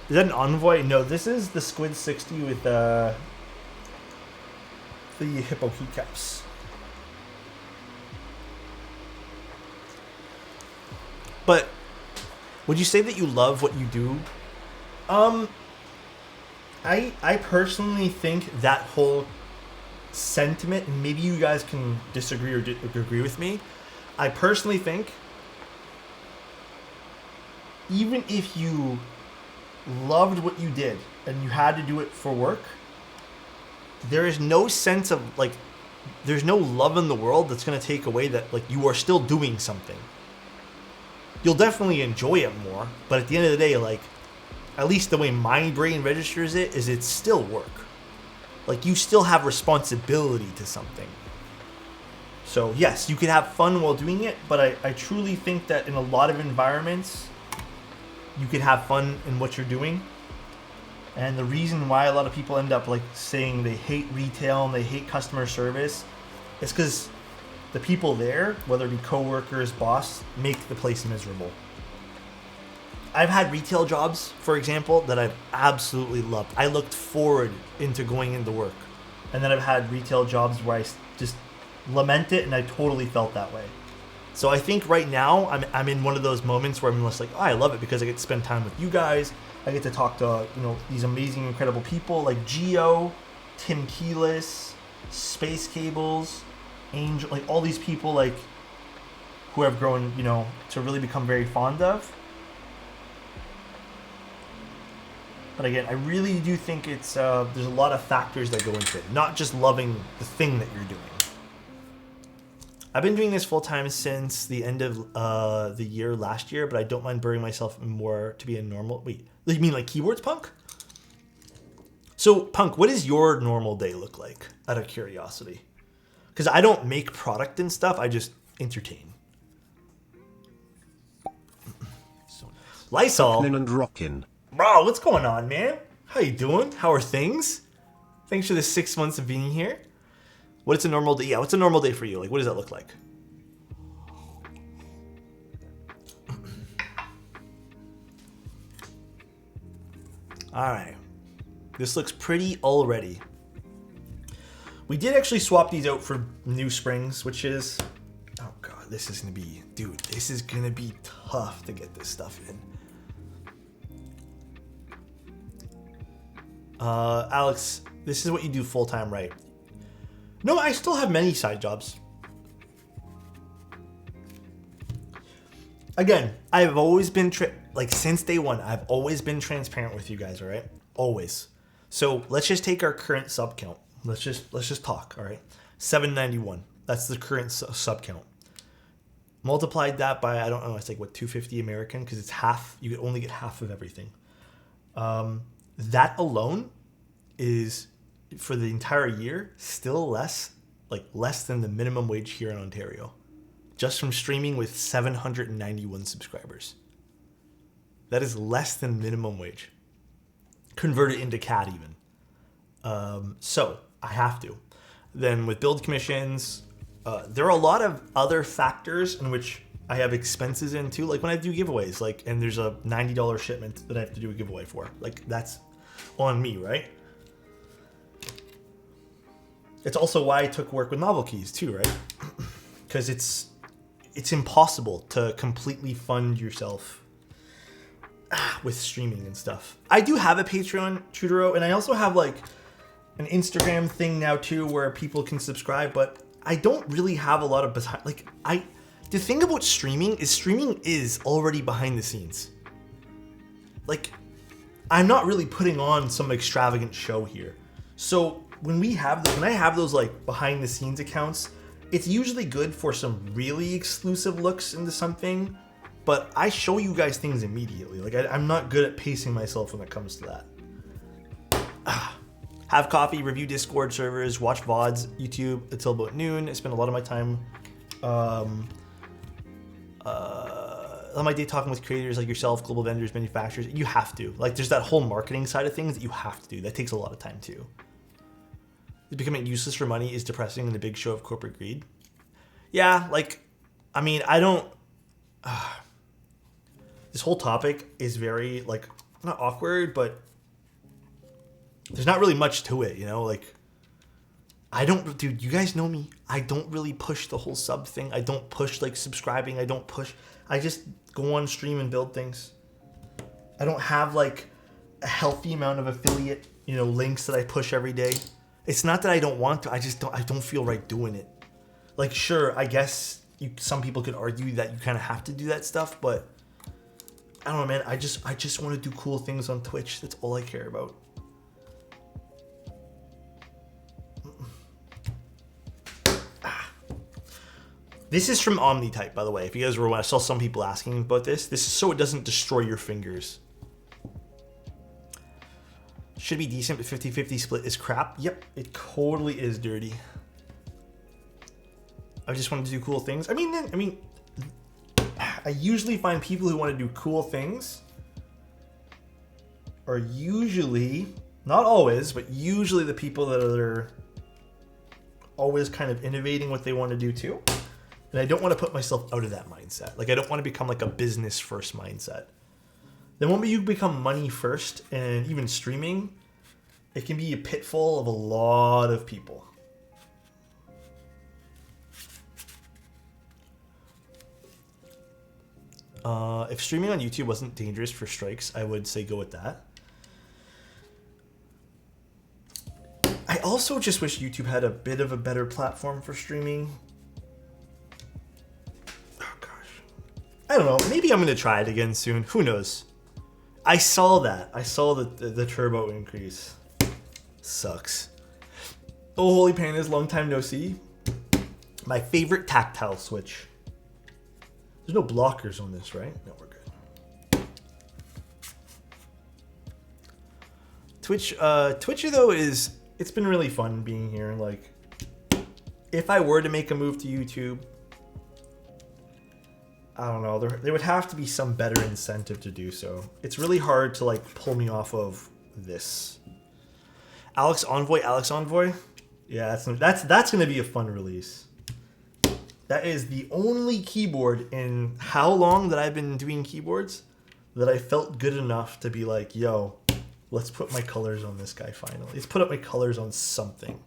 Is that an envoy? No, this is the Squid 60 with the hippo keycaps. But would you say that you love what you do? I personally think that whole sentiment, and maybe you guys can disagree or agree with me. I personally think even if you loved what you did and you had to do it for work, there is no sense of like, there's no love in the world that's going to take away that like you are still doing something. You'll definitely enjoy it more, but at the end of the day, like, at least the way my brain registers it is it's still work. Like you still have responsibility to something. So yes, you can have fun while doing it, but I truly think that in a lot of environments, you can have fun in what you're doing. And the reason why a lot of people end up like saying they hate retail and they hate customer service is because the people there, whether it be coworkers, boss, make the place miserable. I've had retail jobs, for example, that I've absolutely loved. I looked forward into going into work. And then I've had retail jobs where I just lament it, and I totally felt that way. So I think right now I'm in one of those moments where I'm just like, oh, I love it because I get to spend time with you guys. I get to talk to, you know, these amazing, incredible people like Geo, Tim Keelis, Space Cables, Angel, like all these people like who have grown, you know, to really become very fond of. But again, I really do think it's there's a lot of factors that go into it, not just loving the thing that you're doing. I've been doing this full time since the end of the year last year, but I don't mind burying myself more to be a normal. Wait, you mean like keyboards, Punk? So, Punk, what does your normal day look like? Out of curiosity, because I don't make product and stuff. I just entertain. Lysol. And rockin'. Bro, what's going on, man? How you doing? How are things? Thanks for the 6 months of being here. What's a normal day? Yeah, what's a normal day for you? Like, what does that look like? All right. This looks pretty already. We did actually swap these out for new springs, which is... Oh, God, this is going to be... Dude, this is going to be tough to get this stuff in. Alex, this is what you do full-time, right? No, I still have many side jobs. Again, I've always been, like since day one, I've always been transparent with you guys, all right? Always. So let's just take our current sub count. Let's just talk, all right? 791. That's the current sub count. Multiplied that by, I don't know, it's like what, 250 American, because it's half. You only get half of everything. That alone is, for the entire year, still less than the minimum wage here in Ontario. Just from streaming with 791 subscribers. That is less than minimum wage. Converted into CAD even. So, I have to. Then with build commissions, there are a lot of other factors in which I have expenses in too. Like when I do giveaways, and there's a $90 shipment that I have to do a giveaway for. Like that's on me, right? It's also why I took work with Novel Keys too, right? Because it's impossible to completely fund yourself with streaming and stuff. I do have a Patreon, Trudero, and I also have like an Instagram thing now too where people can subscribe, but I don't really have a lot of the thing about streaming is already behind the scenes. Like, I'm not really putting on some extravagant show here. So when I have those like behind the scenes accounts, it's usually good for some really exclusive looks into something but I show you guys things immediately. Like I'm not good at pacing myself when it comes to that. Have coffee, review Discord servers, watch VODs, YouTube until about noon. I spend a lot of my time on my day talking with creators like yourself, global vendors, manufacturers. You have to. Like there's that whole marketing side of things that you have to do. That takes a lot of time too. Becoming useless for money is depressing and a big show of corporate greed. Yeah, like, I mean, I don't... this whole topic is very, like, not awkward, but there's not really much to it, you know? Like, I don't... Dude, you guys know me. I don't really push the whole sub thing. I don't push, like, subscribing. I don't push... I just go on stream and build things. I don't have, like, a healthy amount of affiliate, you know, links that I push every day. It's not that I don't want to. I don't feel right doing it. Like, sure, I guess some people could argue that you kind of have to do that stuff, but I don't know, man. I just want to do cool things on Twitch. That's all I care about. This is from Omnitype, by the way. If you guys were, I saw some people asking about this. This is so it doesn't destroy your fingers. Should be decent, but 50-50 split is crap. Yep, it totally is dirty. I just wanted to do cool things. I mean, I usually find people who want to do cool things are usually, not always, but usually the people that are always kind of innovating what they want to do too. And I don't want to put myself out of that mindset. Like I don't want to become like a business first mindset. The moment you become money first and even streaming, it can be a pitfall of a lot of people. If streaming on YouTube wasn't dangerous for strikes, I would say go with that. I also just wish YouTube had a bit of a better platform for streaming. Oh gosh. I don't know. Maybe I'm going to try it again soon. Who knows? I saw that. I saw the turbo increase. Sucks. Oh, Holy Pandas, long time no see. My favorite tactile switch. There's no blockers on this, right? No, we're good. Twitch though it's been really fun being here. Like, if I were to make a move to YouTube, I don't know, there would have to be some better incentive to do so. It's really hard to like pull me off of this. Alex Envoy. Yeah, that's gonna be a fun release. That is the only keyboard in how long that I've been doing keyboards that I felt good enough to be like, yo, let's put my colors on this guy finally. Let's put up my colors on something.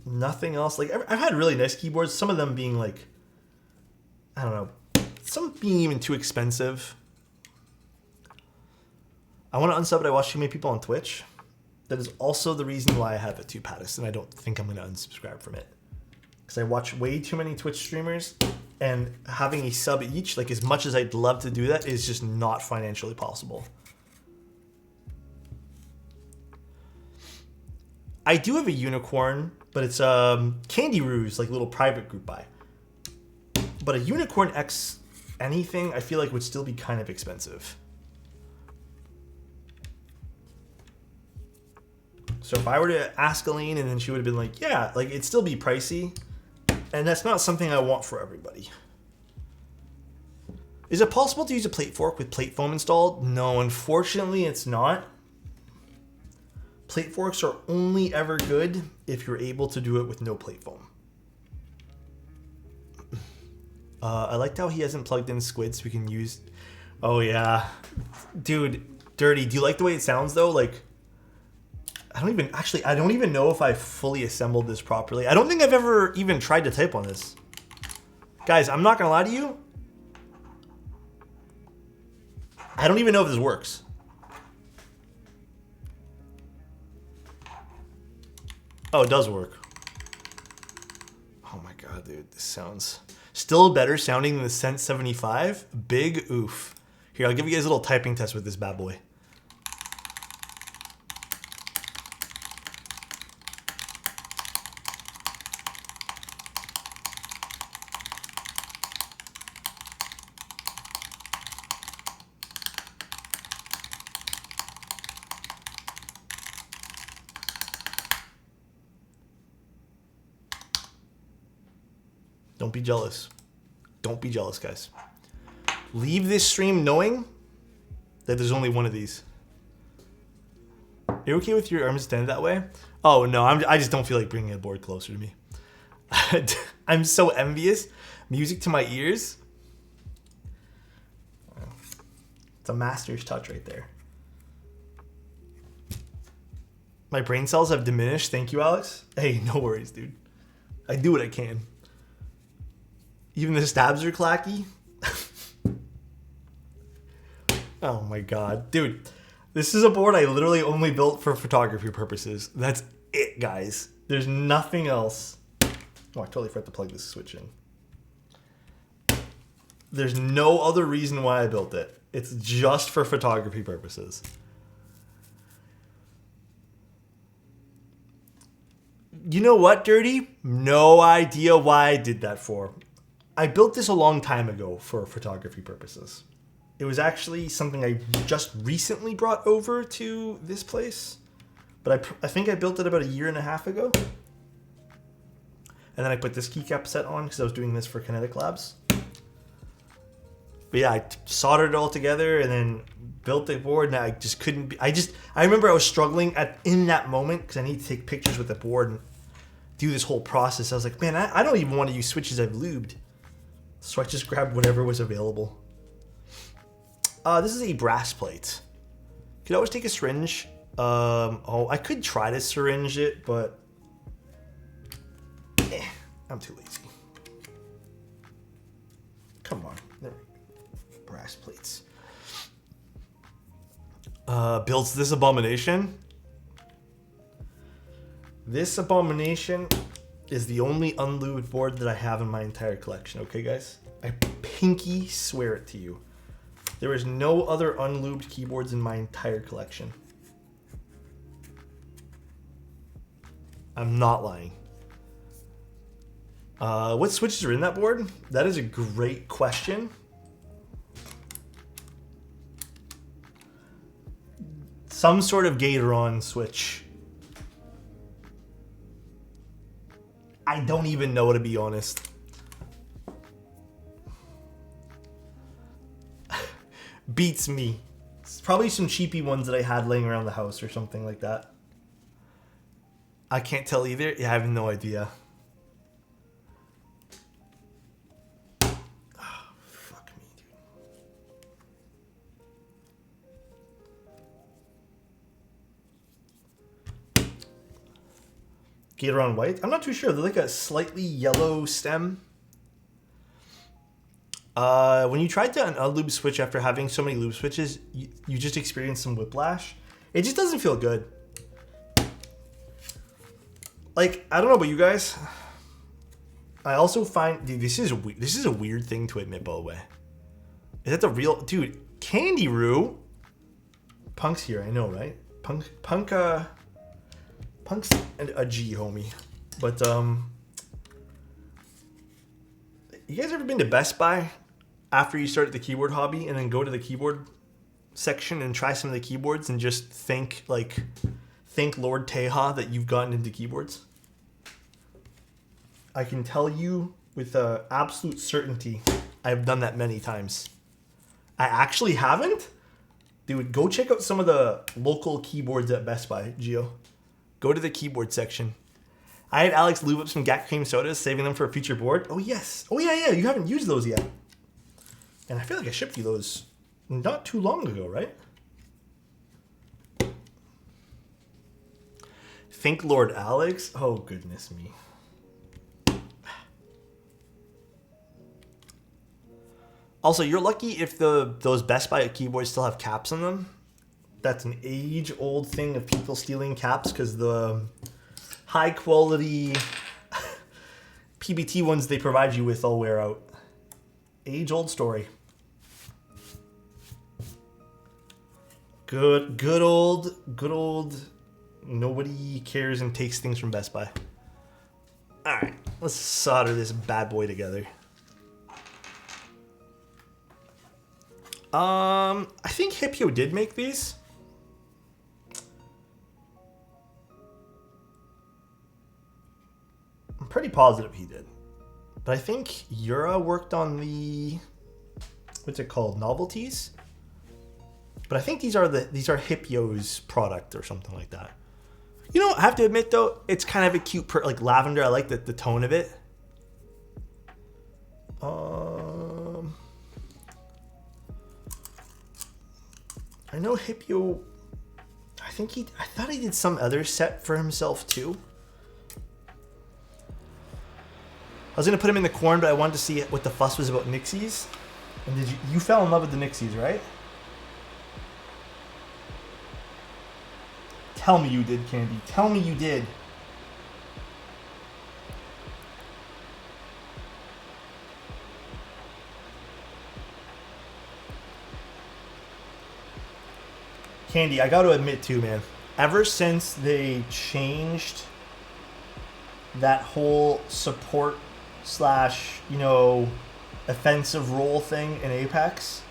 Nothing else. Like, I've had really nice keyboards, some of them being like, I don't know, some being even too expensive. I want to unsub it. I watch too many people on Twitch. That is also the reason why I have a 2 Pattis, and I don't think I'm going to unsubscribe from it. Because I watch way too many Twitch streamers, and having a sub each, like as much as I'd love to do that, is just not financially possible. I do have a unicorn, but it's Candy Ruse, like little private group buy. But a unicorn X anything, I feel like would still be kind of expensive. So if I were to ask Aline and then she would have been like, yeah, like it'd still be pricey. And that's not something I want for everybody. Is it possible to use a plate fork with plate foam installed? No, unfortunately it's not. Plate forks are only ever good if you're able to do it with no plate foam. I liked how he hasn't plugged in squid so we can use... Oh yeah. Dude, Dirty, do you like the way it sounds though? Like, I don't even know if I fully assembled this properly. I don't think I've ever even tried to type on this. Guys, I'm not gonna lie to you. I don't even know if this works. Oh, it does work. Oh my god, dude, this sounds still better sounding than the Sense 75. Big oof. Here, I'll give you guys a little typing test with this bad boy. Don't be jealous. Don't be jealous, guys. Leave this stream knowing that there's only one of these. You're okay with your arms extended that way? Oh, no, I just don't feel like bringing a board closer to me. I'm so envious. Music to my ears. It's a master's touch right there. My brain cells have diminished. Thank you, Alex. Hey, no worries, dude. I do what I can. Even the stabs are clacky. Oh my god. Dude, this is a board I literally only built for photography purposes. That's it, guys. There's nothing else. Oh, I totally forgot to plug this switch in. There's no other reason why I built it. It's just for photography purposes. You know what, Dirty? No idea why I did that for. I built this a long time ago for photography purposes. It was actually something I just recently brought over to this place. But I think I built it about 1.5 years ago. And then I put this keycap set on because I was doing this for Kinetic Labs. But yeah, I soldered it all together and then built the board, and I just couldn't be, I remember I was struggling in that moment because I need to take pictures with the board and do this whole process. I was like, man, I don't even want to use switches I've lubed. So I just grabbed whatever was available. This is a brass plate. Could always take a syringe. I could try to syringe it, but I'm too lazy. Come on. There we go. Brass plates. Builds this abomination. This abomination is the only unlubed board that I have in my entire collection. Okay, guys? I pinky swear it to you. There is no other unlubed keyboards in my entire collection. I'm not lying. What switches are in that board? That is a great question. Some sort of Gatoron switch. I don't even know, to be honest. Beats me. It's probably some cheapy ones that I had laying around the house or something like that. I can't tell either. Yeah, I have no idea. Oh, fuck me, dude. Gatoron white? I'm not too sure. They're like a slightly yellow stem. When you tried to unlube switch after having so many lube switches, you just experience some whiplash. It just doesn't feel good. Like, I don't know about you guys. I also find, dude, this is a weird thing to admit, by the way. Is that the real, dude? Candy Roo, Punk's here, I know, right? Punk's a G, homie. But you guys ever been to Best Buy after you started the keyboard hobby and then go to the keyboard section and try some of the keyboards and just thank Lord Teja that you've gotten into keyboards? I can tell you with absolute certainty I've done that many times. I actually haven't? Dude, go check out some of the local keyboards at Best Buy, Gio. Go to the keyboard section. I had Alex lube up some GAC cream sodas, saving them for a future board. Oh, yes. Oh, yeah. You haven't used those yet. And I feel like I shipped you those not too long ago, right? Think Lord Alex? Oh, goodness me. Also, you're lucky if those Best Buy keyboards still have caps on them. That's an age-old thing of people stealing caps because the high-quality PBT ones they provide you with all wear out. Age-old story. Good old. Nobody cares and takes things from Best Buy. All right, let's solder this bad boy together. I think Hipio did make these. I'm pretty positive he did. But I think Yura worked on the, what's it called, novelties. But I think these are Hipyo's product or something like that. You know, I have to admit though, it's kind of a cute, like lavender. I like the tone of it. I know Hipyo. I thought he did some other set for himself too. I was gonna put him in the corn, but I wanted to see what the fuss was about Nixies. And you fell in love with the Nixies, right? Tell me you did, Candy. Tell me you did. Candy, I gotta admit too, man. Ever since they changed that whole support / offensive role thing in Apex,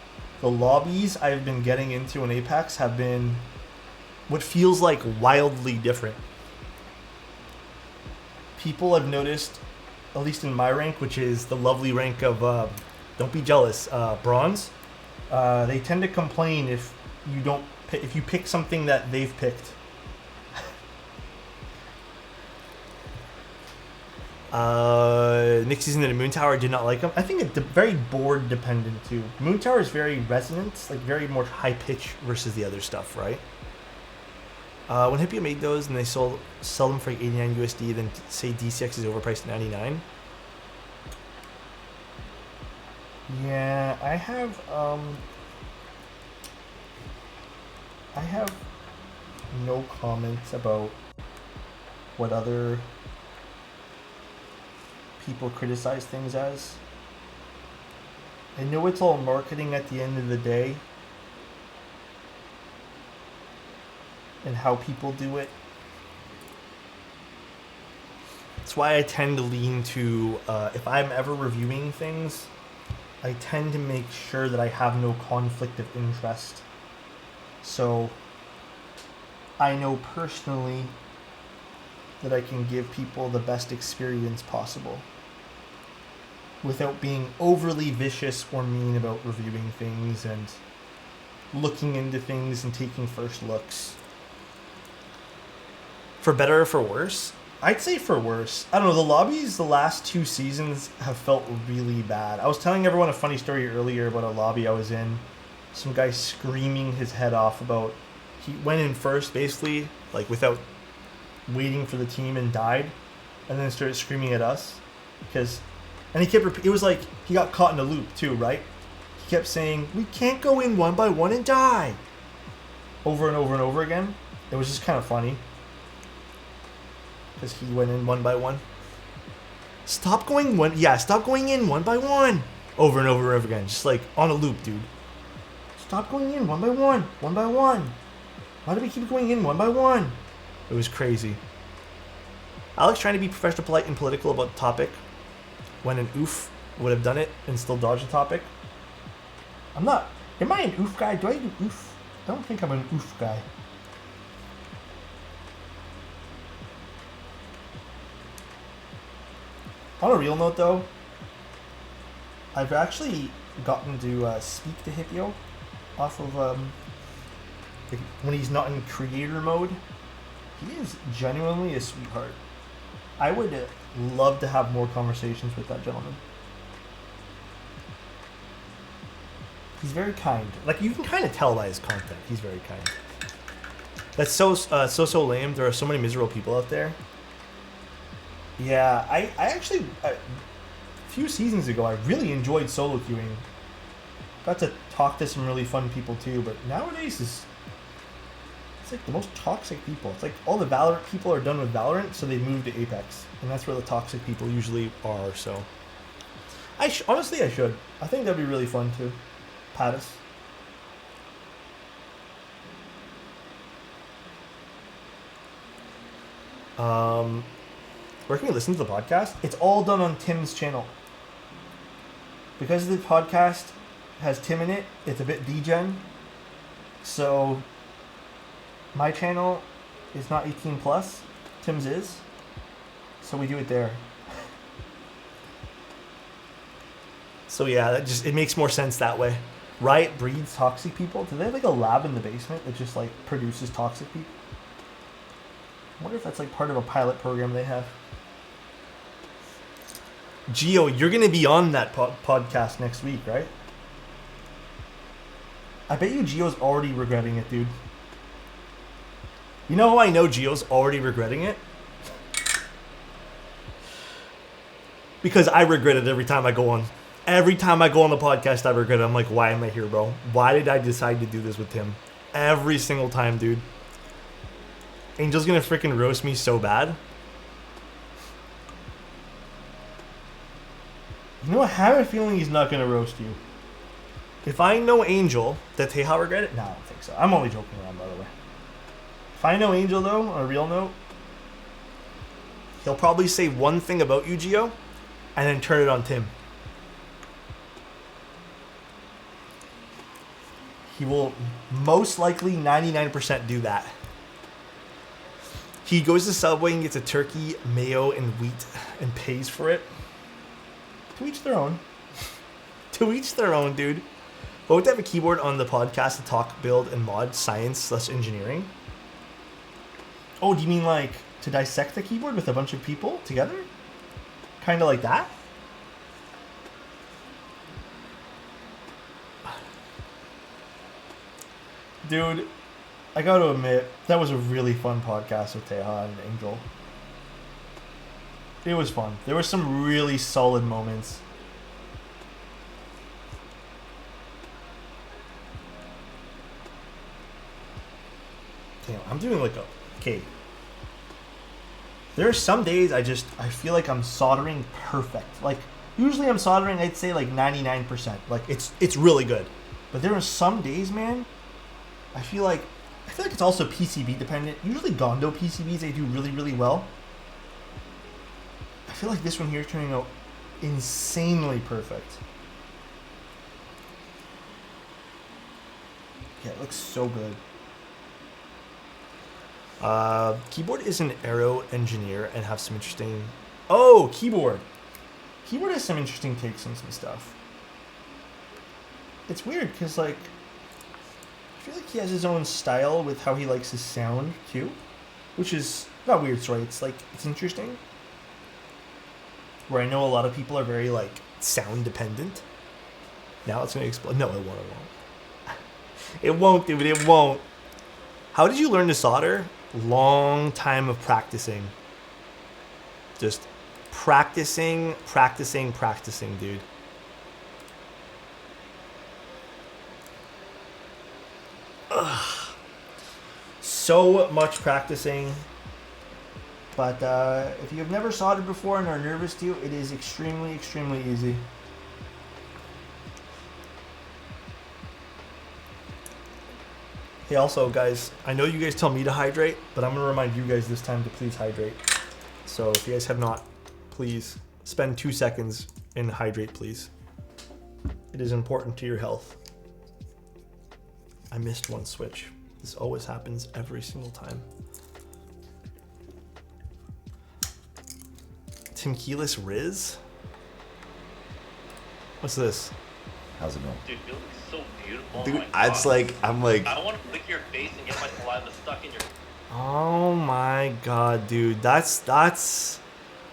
the lobbies I've been getting into in Apex have been what feels like wildly different. People have noticed, at least in my rank, which is the lovely rank of, don't be jealous, bronze, they tend to complain if you pick something that they've picked. Nixies into the Moon Tower, did not like them. I think it's very board dependent too. Moon Tower is very resonant, like very more high pitch versus the other stuff, right? When Hipyo made those and they sell them for like 89 USD, then say DCX is overpriced at 99. Yeah, I have no comments about what other people criticize things as. I know it's all marketing at the end of the day and how people do it. That's why I tend to lean to, if I'm ever reviewing things, I tend to make sure that I have no conflict of interest. So I know personally that I can give people the best experience possible without being overly vicious or mean about reviewing things and looking into things and taking first looks. For better or for worse? I'd say for worse. I don't know, the lobbies the last 2 seasons have felt really bad. I was telling everyone a funny story earlier about a lobby I was in. Some guy screaming his head off about, he went in first basically, like without waiting for the team, and died, and then started screaming at us and he kept, it was like he got caught in a loop too, right? He kept saying, we can't go in one by one and die, over and over and over again. It was just kind of funny because he went in one by one. Stop going in one by one, over and over and over again, just like on a loop, dude. Stop going in one by one by one. Why do we keep going in one by one? It was crazy. Alex trying to be professional, polite, and political about the topic when an oof would have done it and still dodged the topic. I'm not. Am I an oof guy? Do I do oof? I don't think I'm an oof guy. On a real note though, I've actually gotten to speak to Hipyo off of when he's not in creator mode. He is genuinely a sweetheart. I would love to have more conversations with that gentleman. He's very kind. Like, you can kind of tell by his content, he's very kind. That's so lame. There are so many miserable people out there. Yeah, I actually, a few seasons ago, I really enjoyed solo queuing. Got to talk to some really fun people too, but nowadays it's like the most toxic people. It's like all the Valorant people are done with Valorant, so they move to Apex, and that's where the toxic people usually are. So, honestly, I should. I think that'd be really fun too. Pattis. Where can you listen to the podcast? It's all done on Tim's channel. Because the podcast has Tim in it, it's a bit degen. So my channel is not 18 plus. Tim's is. So we do it there. So yeah, it makes more sense that way. Riot breeds toxic people. Do they have like a lab in the basement that just like produces toxic people? I wonder if that's like part of a pilot program they have. Geo, you're gonna be on that podcast next week, right? I bet you Geo's already regretting it, dude. You know how I know Geo's already regretting it? Because I regret it every time I go on. Every time I go on the podcast, I regret it. I'm like, why am I here, bro? Why did I decide to do this with Tim? Every single time, dude. Angel's gonna freaking roast me so bad. You know, I have a feeling he's not gonna roast you. If I know Angel, does Teja regret it? No, I don't think so. I'm only joking around, by the way. If I know Angel, though, on a real note, he'll probably say one thing about you, Geo, and then turn it on Tim. He will most likely 99% do that. He goes to Subway and gets a turkey, mayo, and wheat and pays for it. To each their own. To each their own, dude. But to have a keyboard on the podcast to talk, build, and mod science/engineering. Oh, do you mean like to dissect the keyboard with a bunch of people together? Kind of like that? Dude, I gotta admit, that was a really fun podcast with Teja and Angel. It was fun. There were some really solid moments. Damn, I'm doing like a... Okay. There are some days I feel like I'm soldering perfect. Like, usually I'm soldering, I'd say like 99%. Like, it's really good. But there are some days, man, I feel like it's also PCB dependent. Usually Gondo PCBs, they do really, really well. I feel like this one here is turning out insanely perfect. Yeah, it looks so good. Keyboard is an aero engineer and have some interesting... Oh, keyboard. Keyboard has some interesting takes on some stuff. It's weird because, like, I feel like he has his own style with how he likes his sound, too. Which is not weird, sorry. It's, like, it's interesting. Where I know a lot of people are very, like, sound dependent. Now it's going to explode. No, it won't. It won't. It won't, dude. It won't. How did you learn to solder? Long time of practicing. Just practicing, dude. Ugh. So much practicing. But if you have never soldered before and are nervous to, it is extremely, extremely easy. Hey, also, guys, I know you guys tell me to hydrate, but I'm going to remind you guys this time to please hydrate. So if you guys have not, please spend 2 seconds and hydrate, please. It is important to your health. I missed one switch. This always happens every single time. Tim Keyless Riz? What's this? How's it going? Dude, you look so beautiful. Dude, Oh it's like, I'm like... I don't want to lick your face and get my saliva stuck in your... Oh my god, dude. That's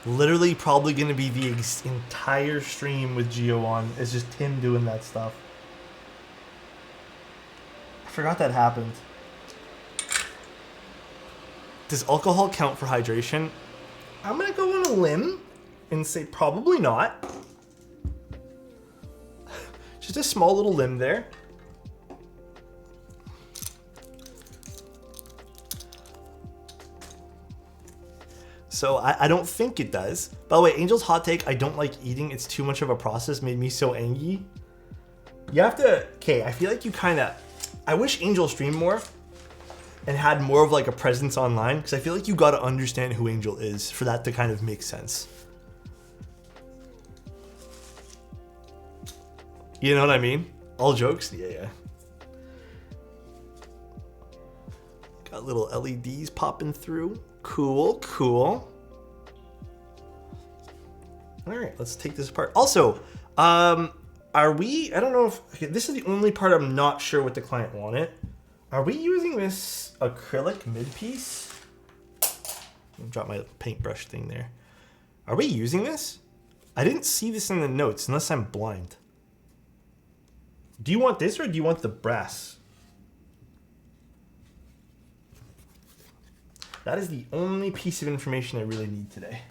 literally probably going to be the entire stream with Geo on. It's just Tim doing that stuff. I forgot that happened. Does alcohol count for hydration? I'm going to go on a limb and say probably not. Just a small little limb there. So I don't think it does. By the way, Angel's hot take, I don't like eating. It's too much of a process, made me so angry. You have to, okay, I feel like you kind of, I wish Angel streamed more and had more of like a presence online, because I feel like you got to understand who Angel is for that to kind of make sense. You know what I mean? All jokes? Yeah. Got little LEDs popping through. Cool. All right, let's take this apart. Also, Are we, I don't know if, okay, this is the only part I'm not sure what the client wanted. Are we using this acrylic mid-piece? Drop my paintbrush thing there. Are we using this? I didn't see this in the notes unless I'm blind. Do you want this or do you want the brass? That is the only piece of information I really need today.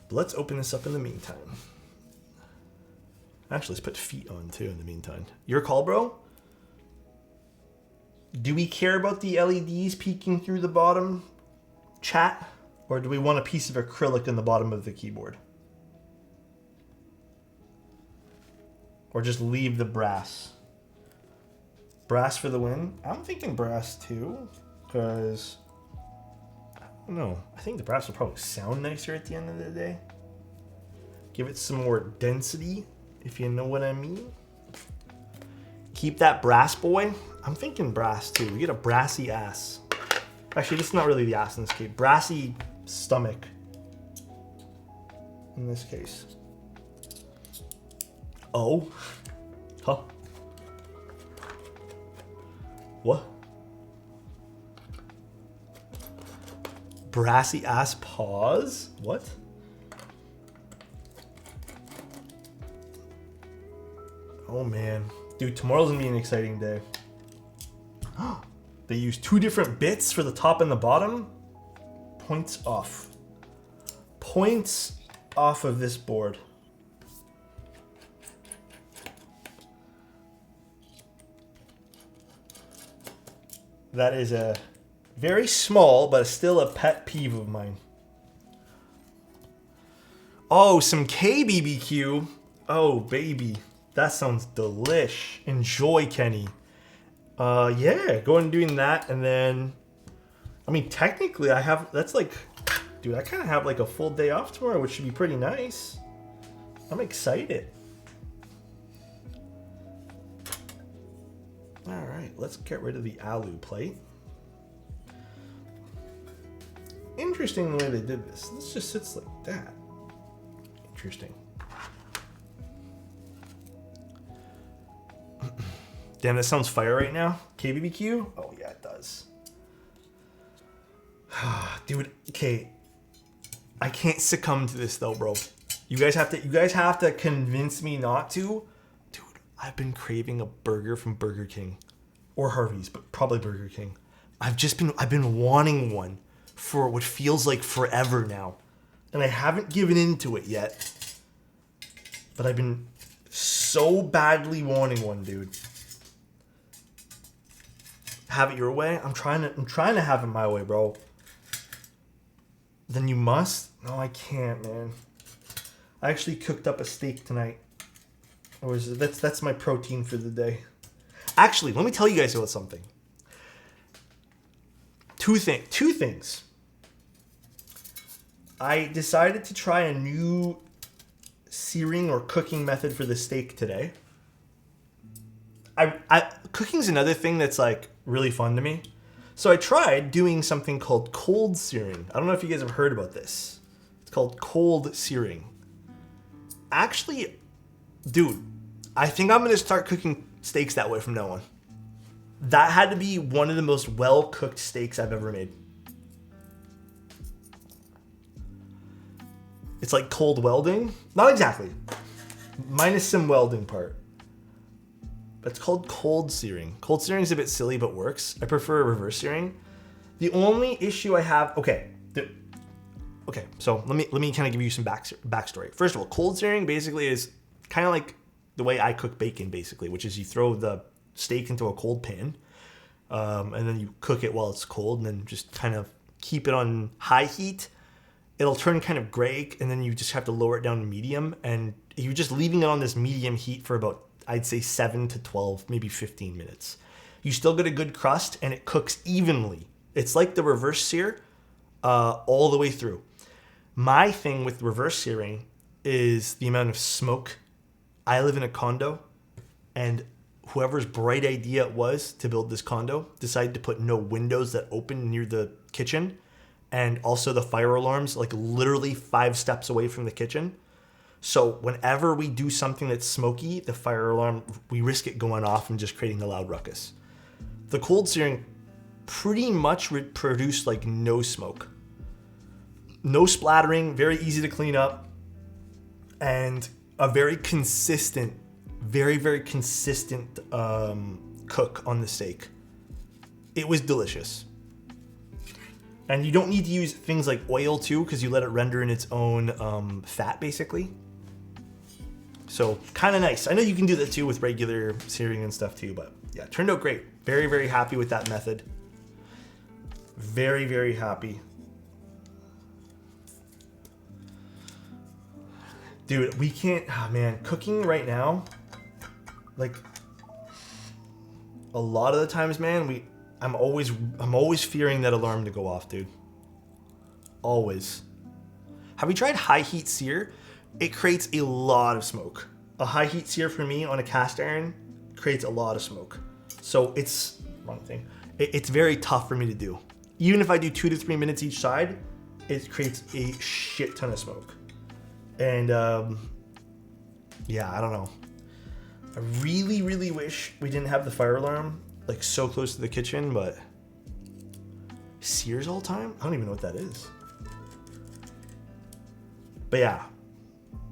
But let's open this up in the meantime. Actually, let's put feet on too in the meantime. Your call, bro? Do we care about the LEDs peeking through the bottom, chat? Or do we want a piece of acrylic in the bottom of the keyboard? Or just leave the brass? Brass for the win? I'm thinking brass too, because I don't know. I think the brass will probably sound nicer at the end of the day. Give it some more density, if you know what I mean. Keep that brass, boy. I'm thinking brass too. We get a brassy ass. Actually, this is not really the ass in this case. Brassy stomach in this case. Oh. Huh. What? Brassy ass paws? What? Oh man. Dude, tomorrow's gonna be an exciting day. They use 2 different bits for the top and the bottom. Points off. Points off of this board. That is a very small, but still a pet peeve of mine. Oh, some KBBQ. Oh, baby. That sounds delish. Enjoy, Kenny. Yeah, go and doing that, and then, I mean, technically I have, that's like, dude, I kind of have like a full day off tomorrow, which should be pretty nice. I'm excited. All right, let's get rid of the alu plate. Interesting the way they did this. This just sits like that. Interesting. Damn, that sounds fire right now. KBBQ? Oh yeah, it does. Dude, okay. I can't succumb to this though, bro. You guys have to convince me not to. Dude, I've been craving a burger from Burger King. Or Harvey's, but probably Burger King. I've been wanting one for what feels like forever now. And I haven't given into it yet. But I've been so badly wanting one, dude. Have it your way? I'm trying to have it my way, bro. Then you must? No, I can't, man. I actually cooked up a steak tonight. That's my protein for the day. Actually, let me tell you guys about something. Two things. I decided to try a new searing or cooking method for the steak today. Cooking's another thing that's like really fun to me. So I tried doing something called cold searing. I don't know if you guys have heard about this. It's called cold searing. Actually, dude, I think I'm going to start cooking steaks that way from now on. That had to be one of the most well-cooked steaks I've ever made. It's like cold welding. Not exactly. Minus some welding part. But it's called cold searing. Cold searing is a bit silly, but works. I prefer reverse searing. The only issue I have... Okay, so let me kind of give you some backstory. First of all, cold searing basically is kind of like the way I cook bacon, basically, which is you throw the steak into a cold pan, and then you cook it while it's cold, and then just kind of keep it on high heat. It'll turn kind of gray, and then you just have to lower it down to medium, and you're just leaving it on this medium heat for about, I'd say 7 to 12, maybe 15 minutes. You still get a good crust, and it cooks evenly. It's like the reverse sear all the way through. My thing with reverse searing is the amount of smoke. I live in a condo, and whoever's bright idea it was to build this condo decided to put no windows that open near the kitchen, and also the fire alarms like literally 5 steps away from the kitchen. So whenever we do something that's smoky, the fire alarm, we risk it going off and just creating a loud ruckus. The cold searing pretty much produced like no smoke. No splattering, very easy to clean up, and a very consistent, very consistent cook on the steak. It was delicious. And you don't need to use things like oil too, because you let it render in its own fat basically. So kind of nice. I know you can do that too with regular searing and stuff too, but yeah, it turned out great. Very happy with that method. Very happy. Dude, we can't, oh man, cooking right now, like a lot of the times, man, I'm always fearing that alarm to go off, dude. Always. Have you tried high heat sear? It creates a lot of smoke. A high heat sear for me on a cast iron creates a lot of smoke. So it's, wrong thing. It's very tough for me to do. Even if I do 2 to 3 minutes each side, it creates a shit ton of smoke. And yeah, I don't know. I really wish we didn't have the fire alarm like so close to the kitchen, but sears all the time? I don't even know what that is. But yeah,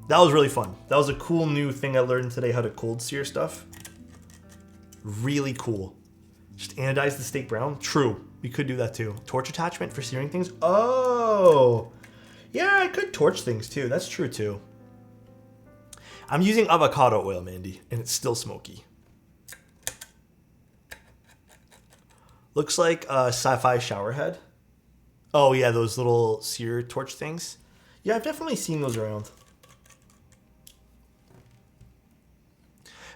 that was really fun. That was a cool new thing I learned today, how to cold sear stuff. Really cool. Just anodize the steak brown. True, we could do that too. Torch attachment for searing things. Oh, yeah, I could torch things too. That's true too. I'm using avocado oil, Mandy, and it's still smoky. Looks like a sci-fi shower head. Oh yeah, those little sear torch things. Yeah, I've definitely seen those around.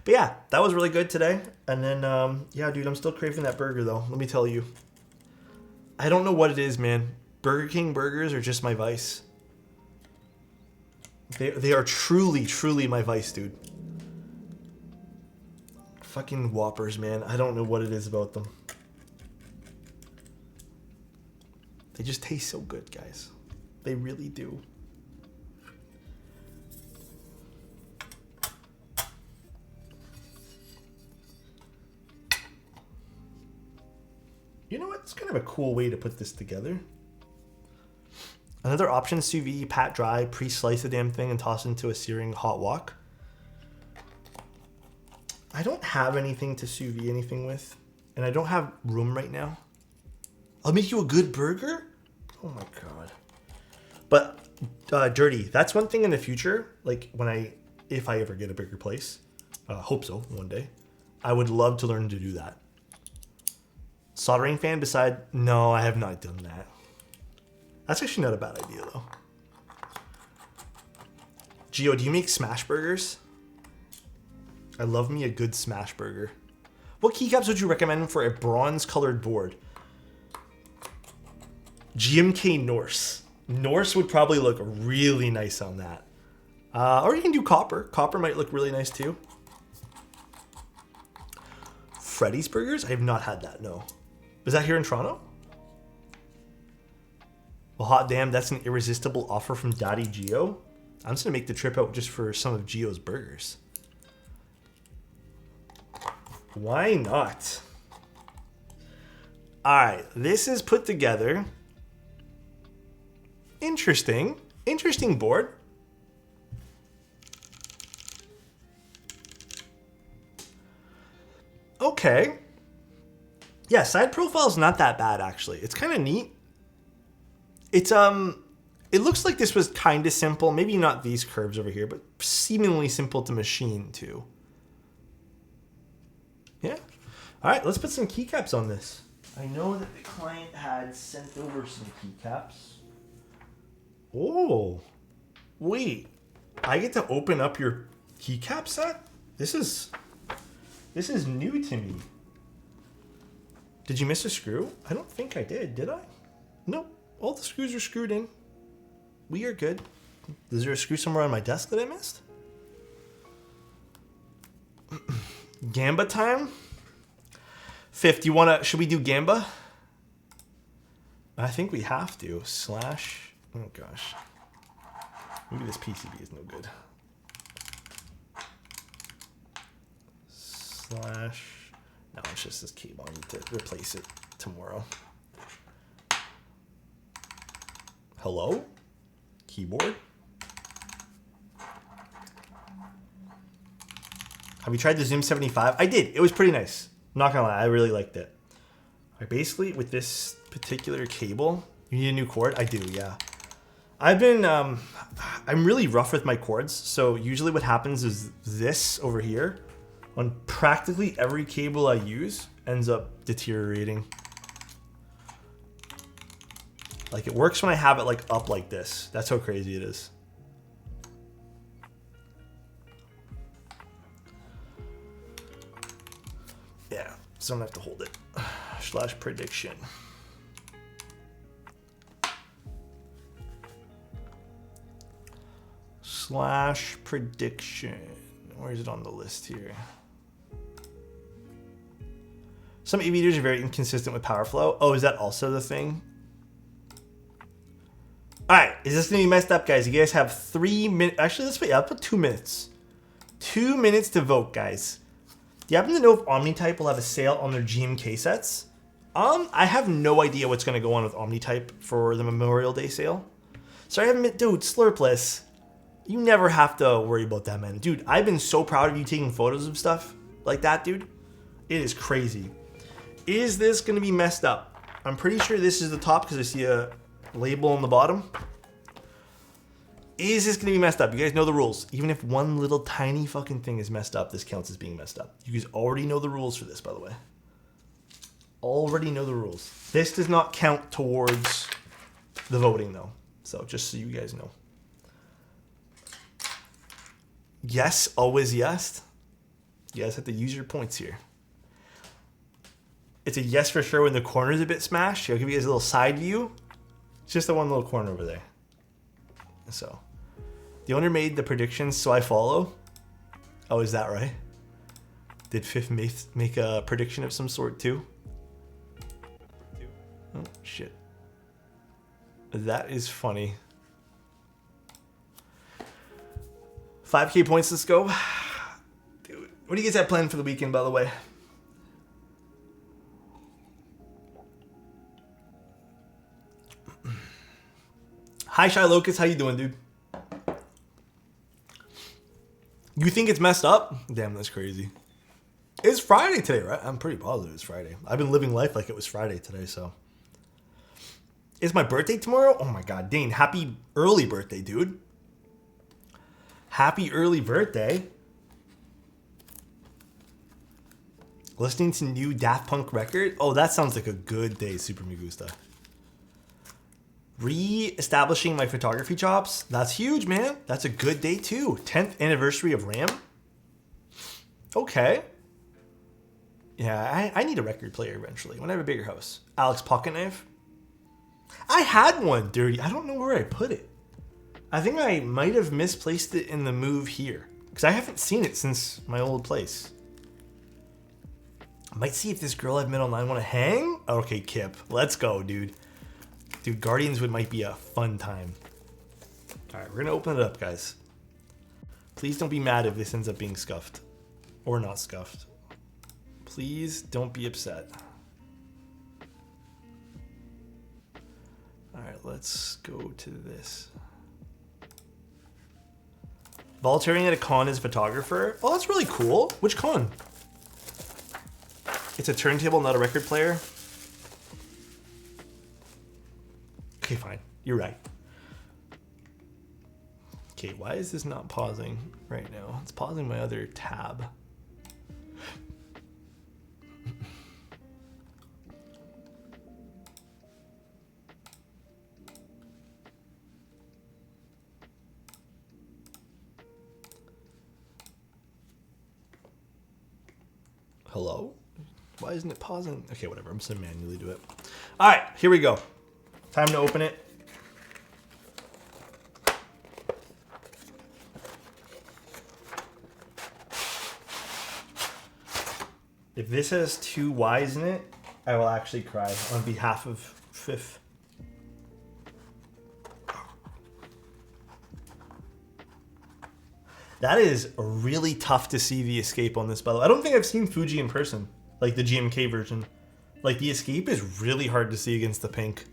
But yeah, that was really good today. And then, yeah, dude, I'm still craving that burger though. Let me tell you. I don't know what it is, man. Burger King burgers are just my vice. They are truly my vice, dude. Fucking Whoppers, man. I don't know what it is about them. They just taste so good, guys. They really do. You know what? It's kind of a cool way to put this together. Another option, sous vide, pat dry, pre-slice the damn thing and toss into a searing hot wok. I don't have anything to sous vide anything with, and I don't have room right now. I'll make you a good burger? Oh my god. But dirty, that's one thing in the future, like if I ever get a bigger place, hope so one day, I would love to learn to do that. Soldering fan beside, no, I have not done that. That's actually not a bad idea though. Gio, do you make smash burgers? I love me a good smash burger. What keycaps would you recommend for a bronze colored board? GMK Norse. Norse would probably look really nice on that. Or you can do copper. Copper might look really nice too. Freddy's Burgers? I have not had that, no. Is that here in Toronto? Well, hot damn, that's an irresistible offer from Daddy Gio. I'm just gonna make the trip out just for some of Gio's burgers. Why not? All right, this is put together. Interesting board. Okay. Yeah, side profile's not that bad actually. It's kind of neat. It's it looks like this was kind of simple. Maybe not these curves over here, but seemingly simple to machine too. Yeah. All right, let's put some keycaps on this. I know that the client had sent over some keycaps. Oh, wait. I get to open up your keycap set? This is new to me. Did you miss a screw? I don't think I did I? Nope. All the screws are screwed in. We are good. Is there a screw somewhere on my desk that I missed? Gamba time? Fifth, should we do Gamba? I think we have to. Slash, oh gosh. Maybe this PCB is no good. slash. No, it's just this cable. I need to replace it tomorrow. Hello? Keyboard? Have you tried the Zoom 75? I did. It was pretty nice. I'm not gonna lie, I really liked it. Basically, with this particular cable, you need a new cord? I do, yeah. I've been, I'm really rough with my cords, so usually what happens is this over here, on practically every cable I use, ends up deteriorating. Like, it works when I have it, like, up like this. That's how crazy it is. Yeah, so I'm gonna have to hold it. Slash prediction. Slash prediction. Where is it on the list here? Some aviators are very inconsistent with power flow. Oh, is that also the thing? Alright, is this gonna be messed up, guys? You guys have 3 minutes. Actually, let's wait. I'll put 2 minutes. 2 minutes to vote, guys. Do you happen to know if Omnitype will have a sale on their GMK sets? I have no idea what's gonna go on with Omnitype for the Memorial Day sale. Sorry, I haven't, dude, Slurpless. You never have to worry about that, man. Dude, I've been so proud of you taking photos of stuff like that, dude. It is crazy. Is this gonna be messed up? I'm pretty sure this is the top because I see a label on the bottom. Is this gonna be messed up? You guys know the rules. Even if one little tiny fucking thing is messed up, this counts as being messed up. You guys already know the rules for this, by the way. Already know the rules. This does not count towards the voting, though. So just so you guys know. Yes, always yes. You guys have to use your points here. It's a yes for sure when the corner's a bit smashed. I'll give you guys a little side view. It's just the one little corner over there. So, the owner made the predictions, so I follow. Oh, is that right? Did Fifth make a prediction of some sort too? Oh, shit. That is funny. 5K points, let's go. Dude, what do you guys have planned for the weekend, by the way? Hi, Shy Locust. How you doing, dude? You think it's messed up? Damn, that's crazy. It's Friday today, right? I'm pretty positive it's Friday. I've been living life like it was Friday today, so. It's my birthday tomorrow? Oh my god, Dane, happy early birthday, dude. Happy early birthday. Listening to new Daft Punk record? Oh, that sounds like a good day, Super Migusta. Re-establishing my photography chops. That's huge, man. That's a good day too. 10th anniversary of RAM. Okay. Yeah, I need a record player eventually when I have a bigger house. Alex Pocket Knife. I had one dirty. I don't know where I put it. I think I might have misplaced it in the move here because I haven't seen it since my old place. I might see if this girl I've met online want to hang. Okay, Kip. Let's go, dude. Dude, Guardians might be a fun time. All right, we're going to open it up, guys. Please don't be mad if this ends up being scuffed. Or not scuffed. Please don't be upset. All right, let's go to this. Volunteering at a con as a photographer. Oh, that's really cool. Which con? It's a turntable, not a record player. Okay, fine. You're right. Okay, why is this not pausing right now? It's pausing my other tab. Hello? Why isn't it pausing? Okay, whatever. I'm just gonna manually do it. All right, here we go. Time to open it. If this has 2 Y's in it, I will actually cry on behalf of Fifth. That is really tough to see the escape on this, by the way. I don't think I've seen Fuji in person, like the GMK version. Like, the escape is really hard to see against the pink.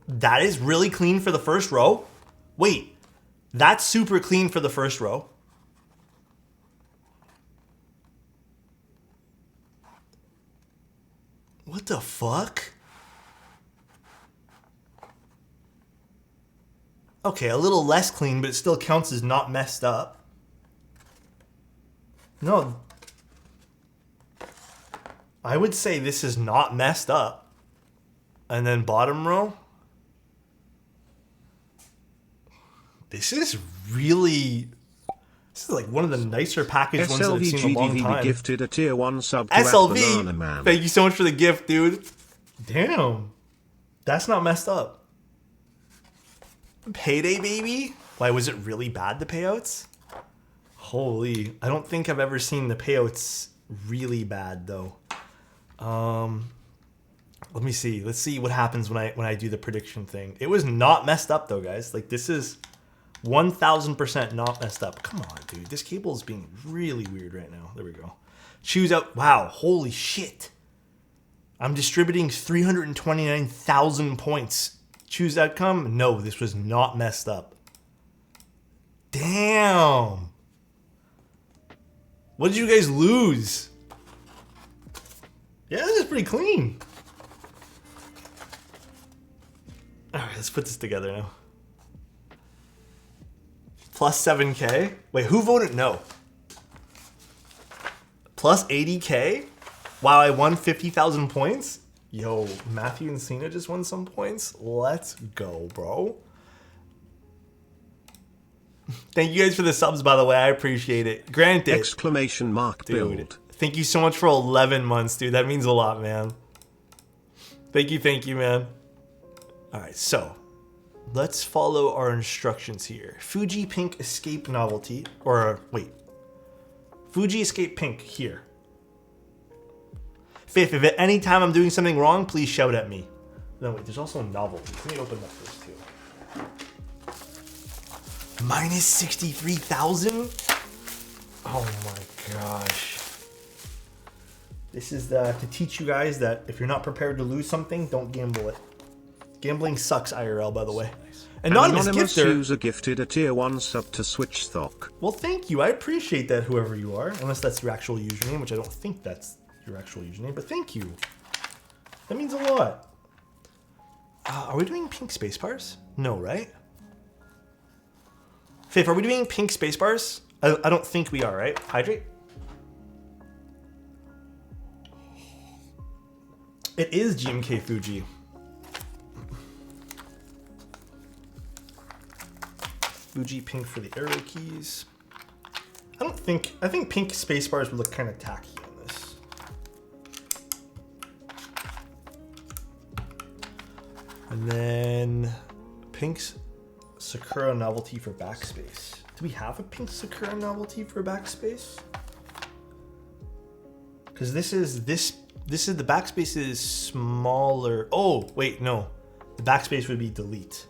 That is really clean for the first row. Wait, that's super clean for the first row. What the fuck? Okay, a little less clean, but it still counts as not messed up. No. I would say this is not messed up. And then bottom row. This is really... This is like one of the nicer packaged ones that I've seen in a long time. Gifted a tier 1 sub to SLV, Man. Thank you so much for the gift, dude. Damn. That's not messed up. Payday, baby? Why, was it really bad, the payouts? Holy. I don't think I've ever seen the payouts really bad, though. Let me see. Let's see what happens when I do the prediction thing. It was not messed up, though, guys. Like, this is 1000% not messed up. Come on, dude. This cable is being really weird right now. There we go. Choose out. Wow. Holy shit. I'm distributing 329,000 points. Choose outcome. No, this was not messed up. Damn. What did you guys lose? Yeah, this is pretty clean. All right, let's put this together now. Plus 7K. Wait, who voted no? Plus 80K? Wow, I won 50,000 points? Yo, Matthew and Cena just won some points. Let's go, bro. Thank you guys for the subs, by the way. I appreciate it. Granted. Exclamation mark dude, build. Thank you so much for 11 months, dude. That means a lot, man. Thank you, man. All right, so let's follow our instructions here. Fuji Pink Escape Novelty, or wait. Fuji Escape Pink here. Faith, if at any time I'm doing something wrong, please shout at me. No, wait, there's also a novelty. Let me open up this too. Minus 63,000? Oh my gosh. This is to teach you guys that if you're not prepared to lose something, don't gamble it. Gambling sucks IRL, by the way. Anonymous gifter user gifted a tier 1 sub to Switch Stock. Well, thank you. I appreciate that, whoever you are. Unless that's your actual username, which I don't think that's your actual username, but thank you. That means a lot. Are we doing pink space bars? No, right? Faith, are we doing pink space bars? I don't think we are, right? Hydrate? It is GMK Fuji. Fuji pink for the arrow keys. I think pink space bars would look kind of tacky on this. And then pink's Sakura novelty for backspace. Do we have a pink Sakura novelty for backspace? Because this is the backspace is smaller. Oh, wait, no. The backspace would be delete.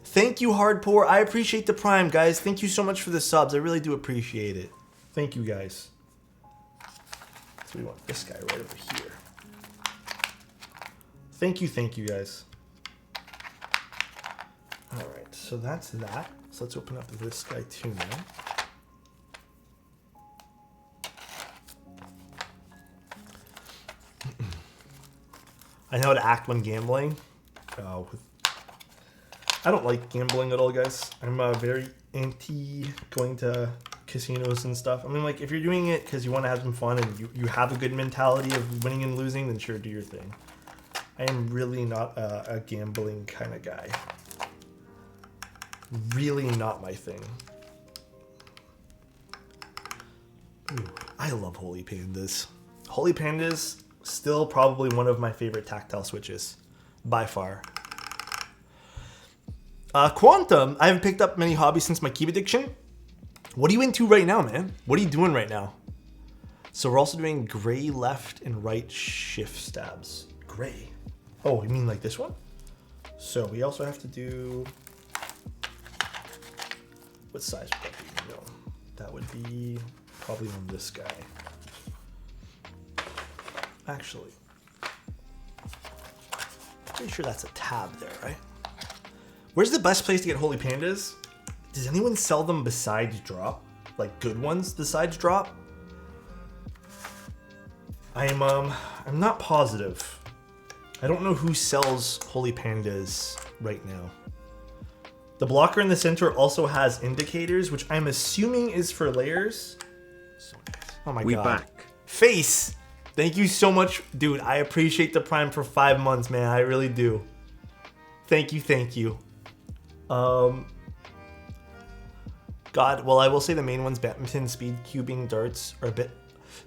Thank you, Hardpour. I appreciate the Prime, guys. Thank you so much for the subs. I really do appreciate it. Thank you, guys. So we want this guy right over here. Thank you, guys. All right, so that's that. So let's open up this guy too now. I know how to act when gambling. I don't like gambling at all, guys. I'm very anti going to casinos and stuff. I mean, like, if you're doing it because you want to have some fun and you have a good mentality of winning and losing, then sure, do your thing. I am really not a gambling kind of guy. Really not my thing. Ooh, I love Holy Pandas. Holy Pandas, still probably one of my favorite tactile switches. By far. Quantum, I haven't picked up many hobbies since my keep addiction. What are you into right now, man? What are you doing right now? So we're also doing gray left and right shift stabs. Gray. Oh, you mean like this one? So we also have to do What size would that be? No, that would be probably on this guy. Actually, pretty sure that's a tab there, right? Where's the best place to get holy pandas? Does anyone sell them besides drop? Like good ones besides drop? I'm not positive. I don't know who sells holy pandas right now. The blocker in the center also has indicators, which I'm assuming is for layers. Oh my We god. back. Face! Thank you so much. Dude, I appreciate the Prime for 5 months, man. I really do. Thank you, thank you. God, well, I will say the main ones, badminton, speed, cubing, darts, are a bit...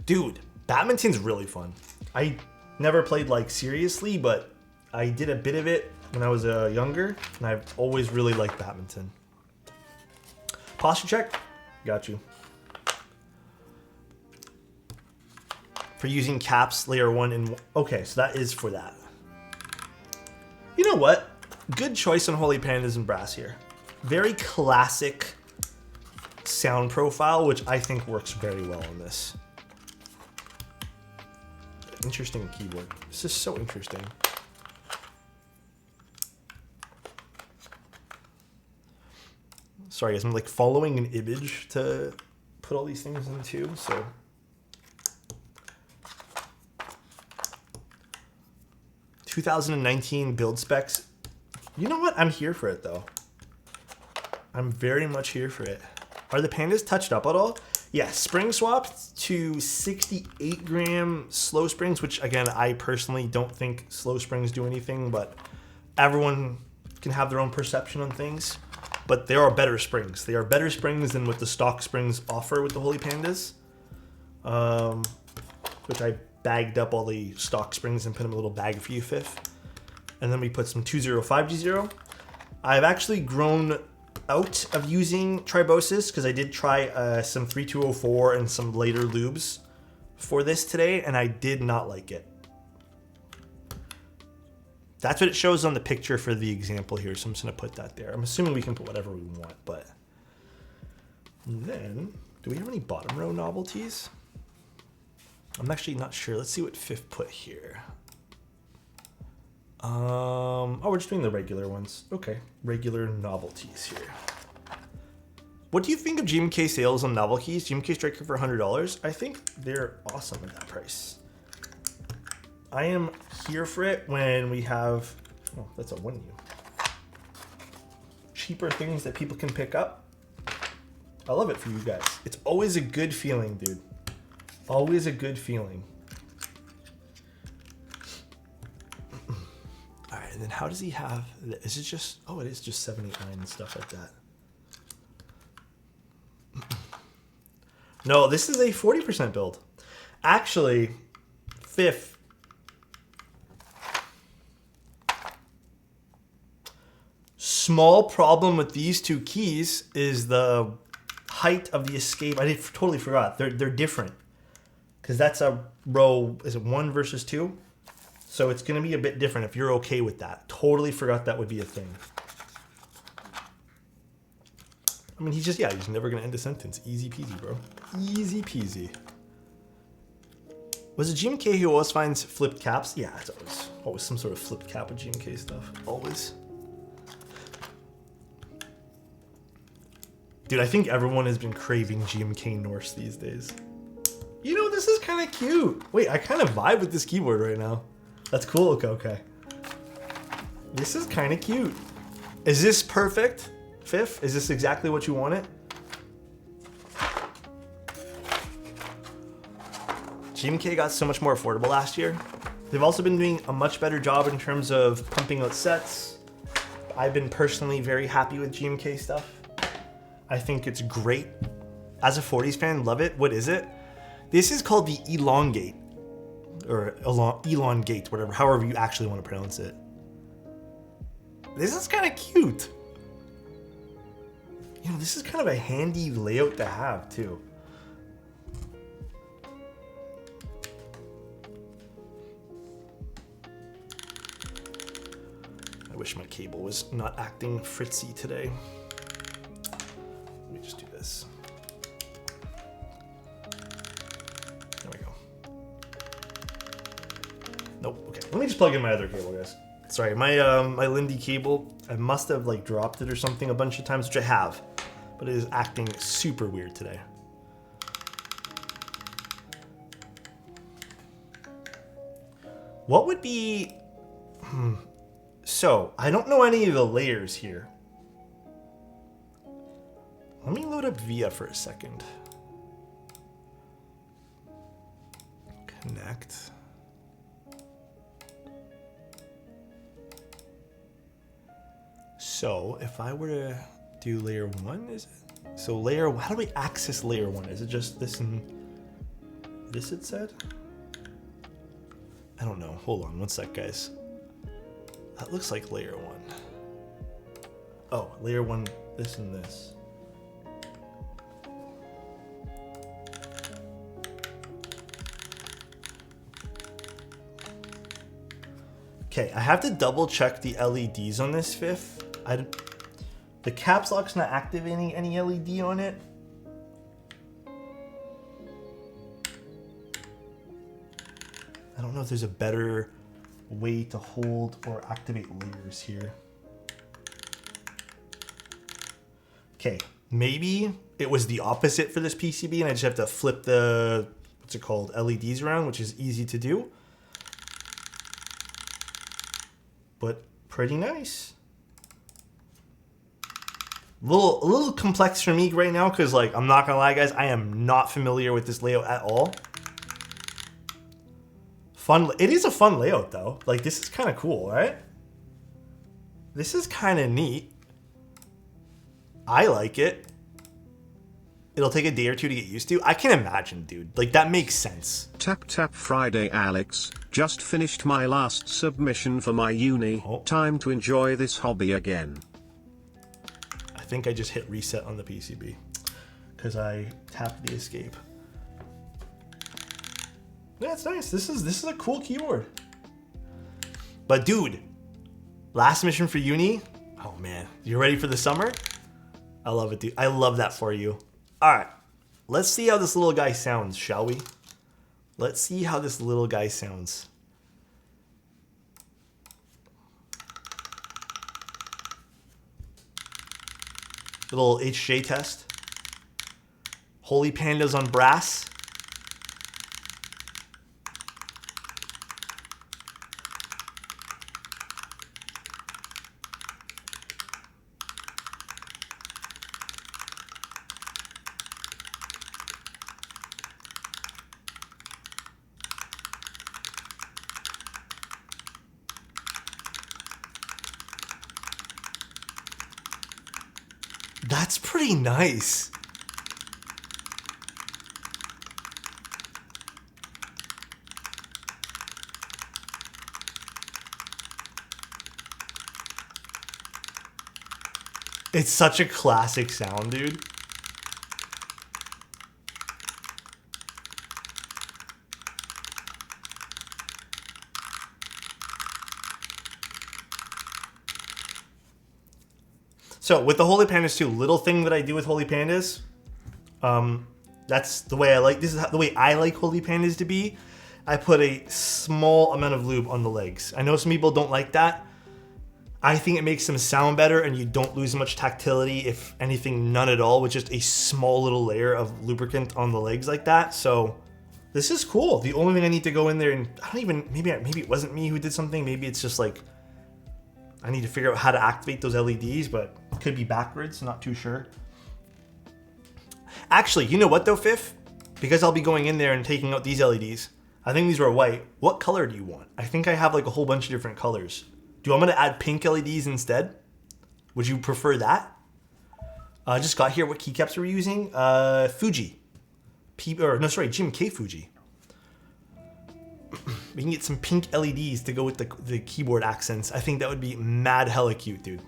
Dude, badminton's really fun. I never played, like, seriously, but I did a bit of it when I was younger, and I've always really liked badminton. Posture check? Got you. For using caps, layer 1 and... Okay, so that is for that. You know what? Good choice on Holy Pandas and Brass here. Very classic sound profile, which I think works very well on this. Interesting keyboard. This is so interesting. Sorry guys, I'm like following an image to put all these things into, so... 2019 build specs. You know what? I'm here for it though. I'm very much here for it. Are the pandas touched up at all? Yeah, spring swapped to 68 gram slow springs, which again, I personally don't think slow springs do anything, but everyone can have their own perception on things. But there are better springs. They are better springs than what the stock springs offer with the Holy Pandas. Which I bagged up all the stock springs and put them in a little bag for you, Fifth. And then we put some 205G0. I've actually grown out of using Tribosis because I did try some 3204 and some later lubes for this today, and I did not like it. That's what it shows on the picture for the example here, so I'm just going to put that there. I'm assuming we can put whatever we want, but... And then, do we have any bottom row novelties? I'm actually not sure. Let's see what Fifth put here. Oh, we're just doing the regular ones. Okay, regular novelties here. What do you think of GMK sales on novelties? GMK Striker for $100? I think they're awesome at that price. I am here for it when we have... Oh, that's a 1U. Cheaper things that people can pick up. I love it for you guys. It's always a good feeling, dude. Always a good feeling. All right, and then how does he have... Is it just... Oh, it is just 789 and stuff like that. No, this is a 40% build. Actually, Fifth. Small problem with these two keys is the height of the escape. I totally forgot. They're different. Because that's a row, is it 1 versus 2? So it's going to be a bit different if you're okay with that. Totally forgot that would be a thing. I mean, he's never going to end a sentence. Easy peasy, bro. Easy peasy. Was it GMK who always finds flipped caps? Yeah, it's always some sort of flipped cap with GMK stuff. Always. Dude, I think everyone has been craving GMK Norse these days. You know, this is kind of cute. Wait, I kind of vibe with this keyboard right now. That's cool. Okay. This is kind of cute. Is this perfect, Fifth? Is this exactly what you wanted? GMK got so much more affordable last year. They've also been doing a much better job in terms of pumping out sets. I've been personally very happy with GMK stuff. I think it's great. As a 40s fan, love it. What is it? This is called the Elongate. Or Elongate, whatever, however you actually want to pronounce it. This is kind of cute. You know, this is kind of a handy layout to have, too. I wish my cable was not acting fritzy today. Let me is. There we go. Nope. Okay. Let me just plug in my other cable, guys. Sorry, my my Lindy cable, I must have like dropped it or something a bunch of times, which I have, but it is acting super weird today. What would be... So, I don't know any of the layers here. Let me load up VIA for a second. Connect. So, if I were to do layer 1, is it? So layer, how do we access layer 1? Is it just this and this it said? I don't know. Hold on one sec, guys. That looks like layer 1. Oh, layer 1, this and this. Okay, I have to double check the LEDs on this fifth. The caps lock's not activating any LED on it. I don't know if there's a better way to hold or activate layers here. Okay, maybe it was the opposite for this PCB and I just have to flip the, what's it called, LEDs around, which is easy to do. But pretty nice. A little complex for me right now because, like, I'm not gonna lie, guys, I am not familiar with this layout at all. Fun. It is a fun layout though. Like, this is kind of cool, right? This is kind of neat. I like it. It'll take a day or two to get used to. I can imagine, dude. Like, that makes sense. Tap tap Friday, Alex. Just finished my last submission for my uni. Oh. Time to enjoy this hobby again. I think I just hit reset on the PCB because I tapped the escape. Yeah, it's nice. This is a cool keyboard. But dude, last mission for uni. Oh man, you ready for the summer? I love it, dude. I love that for you. All right, let's see how this little guy sounds, shall we? Let's see how this little guy sounds. Little HJ test. Holy Pandas on brass. That's pretty nice. It's such a classic sound, dude. So with the Holy Pandas too, little thing that I do with Holy Pandas, that's the way I like, this is the way I like Holy Pandas to be. I put a small amount of lube on the legs. I know some people don't like that. I think it makes them sound better and you don't lose much tactility, if anything, none at all, with just a small little layer of lubricant on the legs like that. So this is cool. The only thing I need to go in there and I don't even, maybe it wasn't me who did something. Maybe it's just like, I need to figure out how to activate those LEDs, but it could be backwards, not too sure. Actually, you know what though, Fifth? Because I'll be going in there and taking out these LEDs. I think these were white. What color do you want? I think I have like a whole bunch of different colors. Do you want me to add pink LEDs instead? Would you prefer that? I just got here what keycaps we're using. Fuji. GMK Fuji. We can get some pink LEDs to go with the keyboard accents. I think that would be mad hella cute, dude.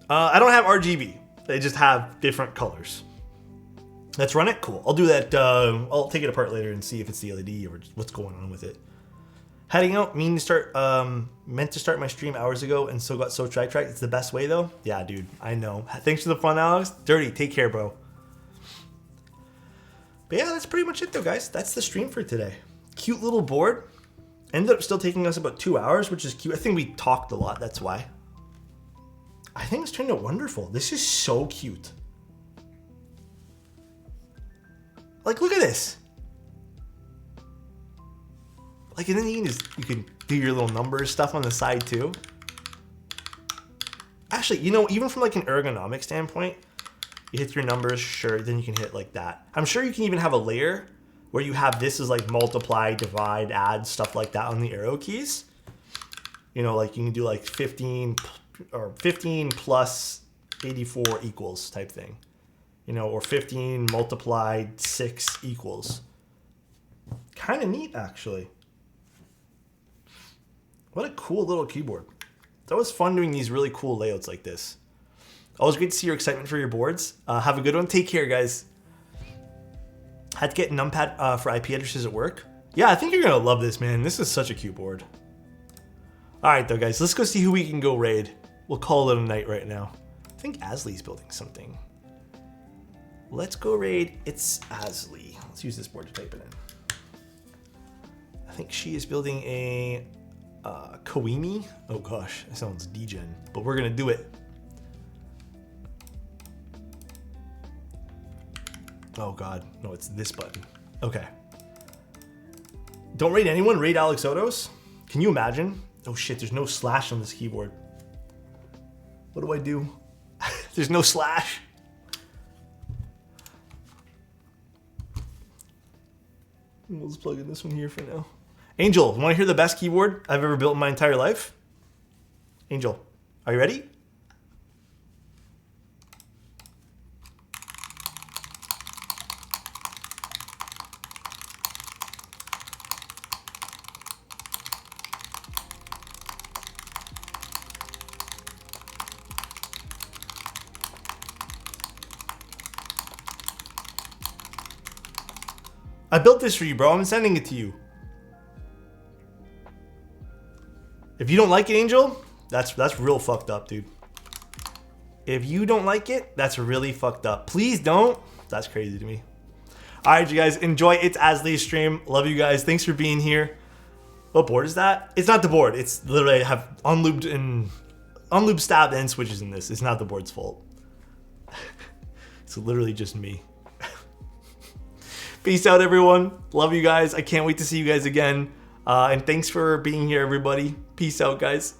I don't have RGB. They just have different colors. Let's run it? Cool. I'll do that. I'll take it apart later and see if it's the LED or what's going on with it. Heading out, meant to start my stream hours ago and still got so sidetracked. It's the best way though. Yeah, dude, I know. Thanks for the fun, Alex. Dirty, take care, bro. But yeah, that's pretty much it though, guys. That's the stream for today. Cute little board. Ended up still taking us about 2 hours, which is cute. I think we talked a lot, that's why. I think it's turned out wonderful. This is so cute. Like, look at this. Like, and then you can do your little numbers stuff on the side too. Actually, you know, even from like an ergonomic standpoint, you hit your numbers, sure, then you can hit like that. I'm sure you can even have a layer where you have this as like multiply, divide, add, stuff like that on the arrow keys. You know, like you can do like 15 plus 84 equals type thing. You know, or 15 multiplied 6 equals. Kind of neat, actually. What a cool little keyboard. It's always fun doing these really cool layouts like this. Always great to see your excitement for your boards. Have a good one. Take care, guys. Had to get numpad for IP addresses at work. Yeah, I think you're going to love this, man. This is such a cute board. All right, though, guys. Let's go see who we can go raid. We'll call it a night right now. I think Asley's building something. Let's go raid. It's Asley. Let's use this board to type it in. I think she is building a Kawimi. Oh gosh, that sounds degen, but we're gonna do it. Oh god, no, it's this button. Okay. Don't raid anyone, raid Alexotos. Can you imagine? Oh shit, there's no slash on this keyboard. What do I do? There's no slash. We'll just plug in this one here for now. Angel, want to hear the best keyboard I've ever built in my entire life? Angel, are you ready? I built this for you, bro. I'm sending it to you. If you don't like it, Angel, that's real fucked up, dude. If you don't like it, that's really fucked up. Please don't. That's crazy to me. All right, you guys, enjoy. It's Asley's stream. Love you guys. Thanks for being here. What board is that? It's not the board. It's literally I have unlubed stabbed end switches in this. It's not the board's fault. It's literally just me. Peace out, everyone. Love you guys. I can't wait to see you guys again. And thanks for being here, everybody. Peace out, guys.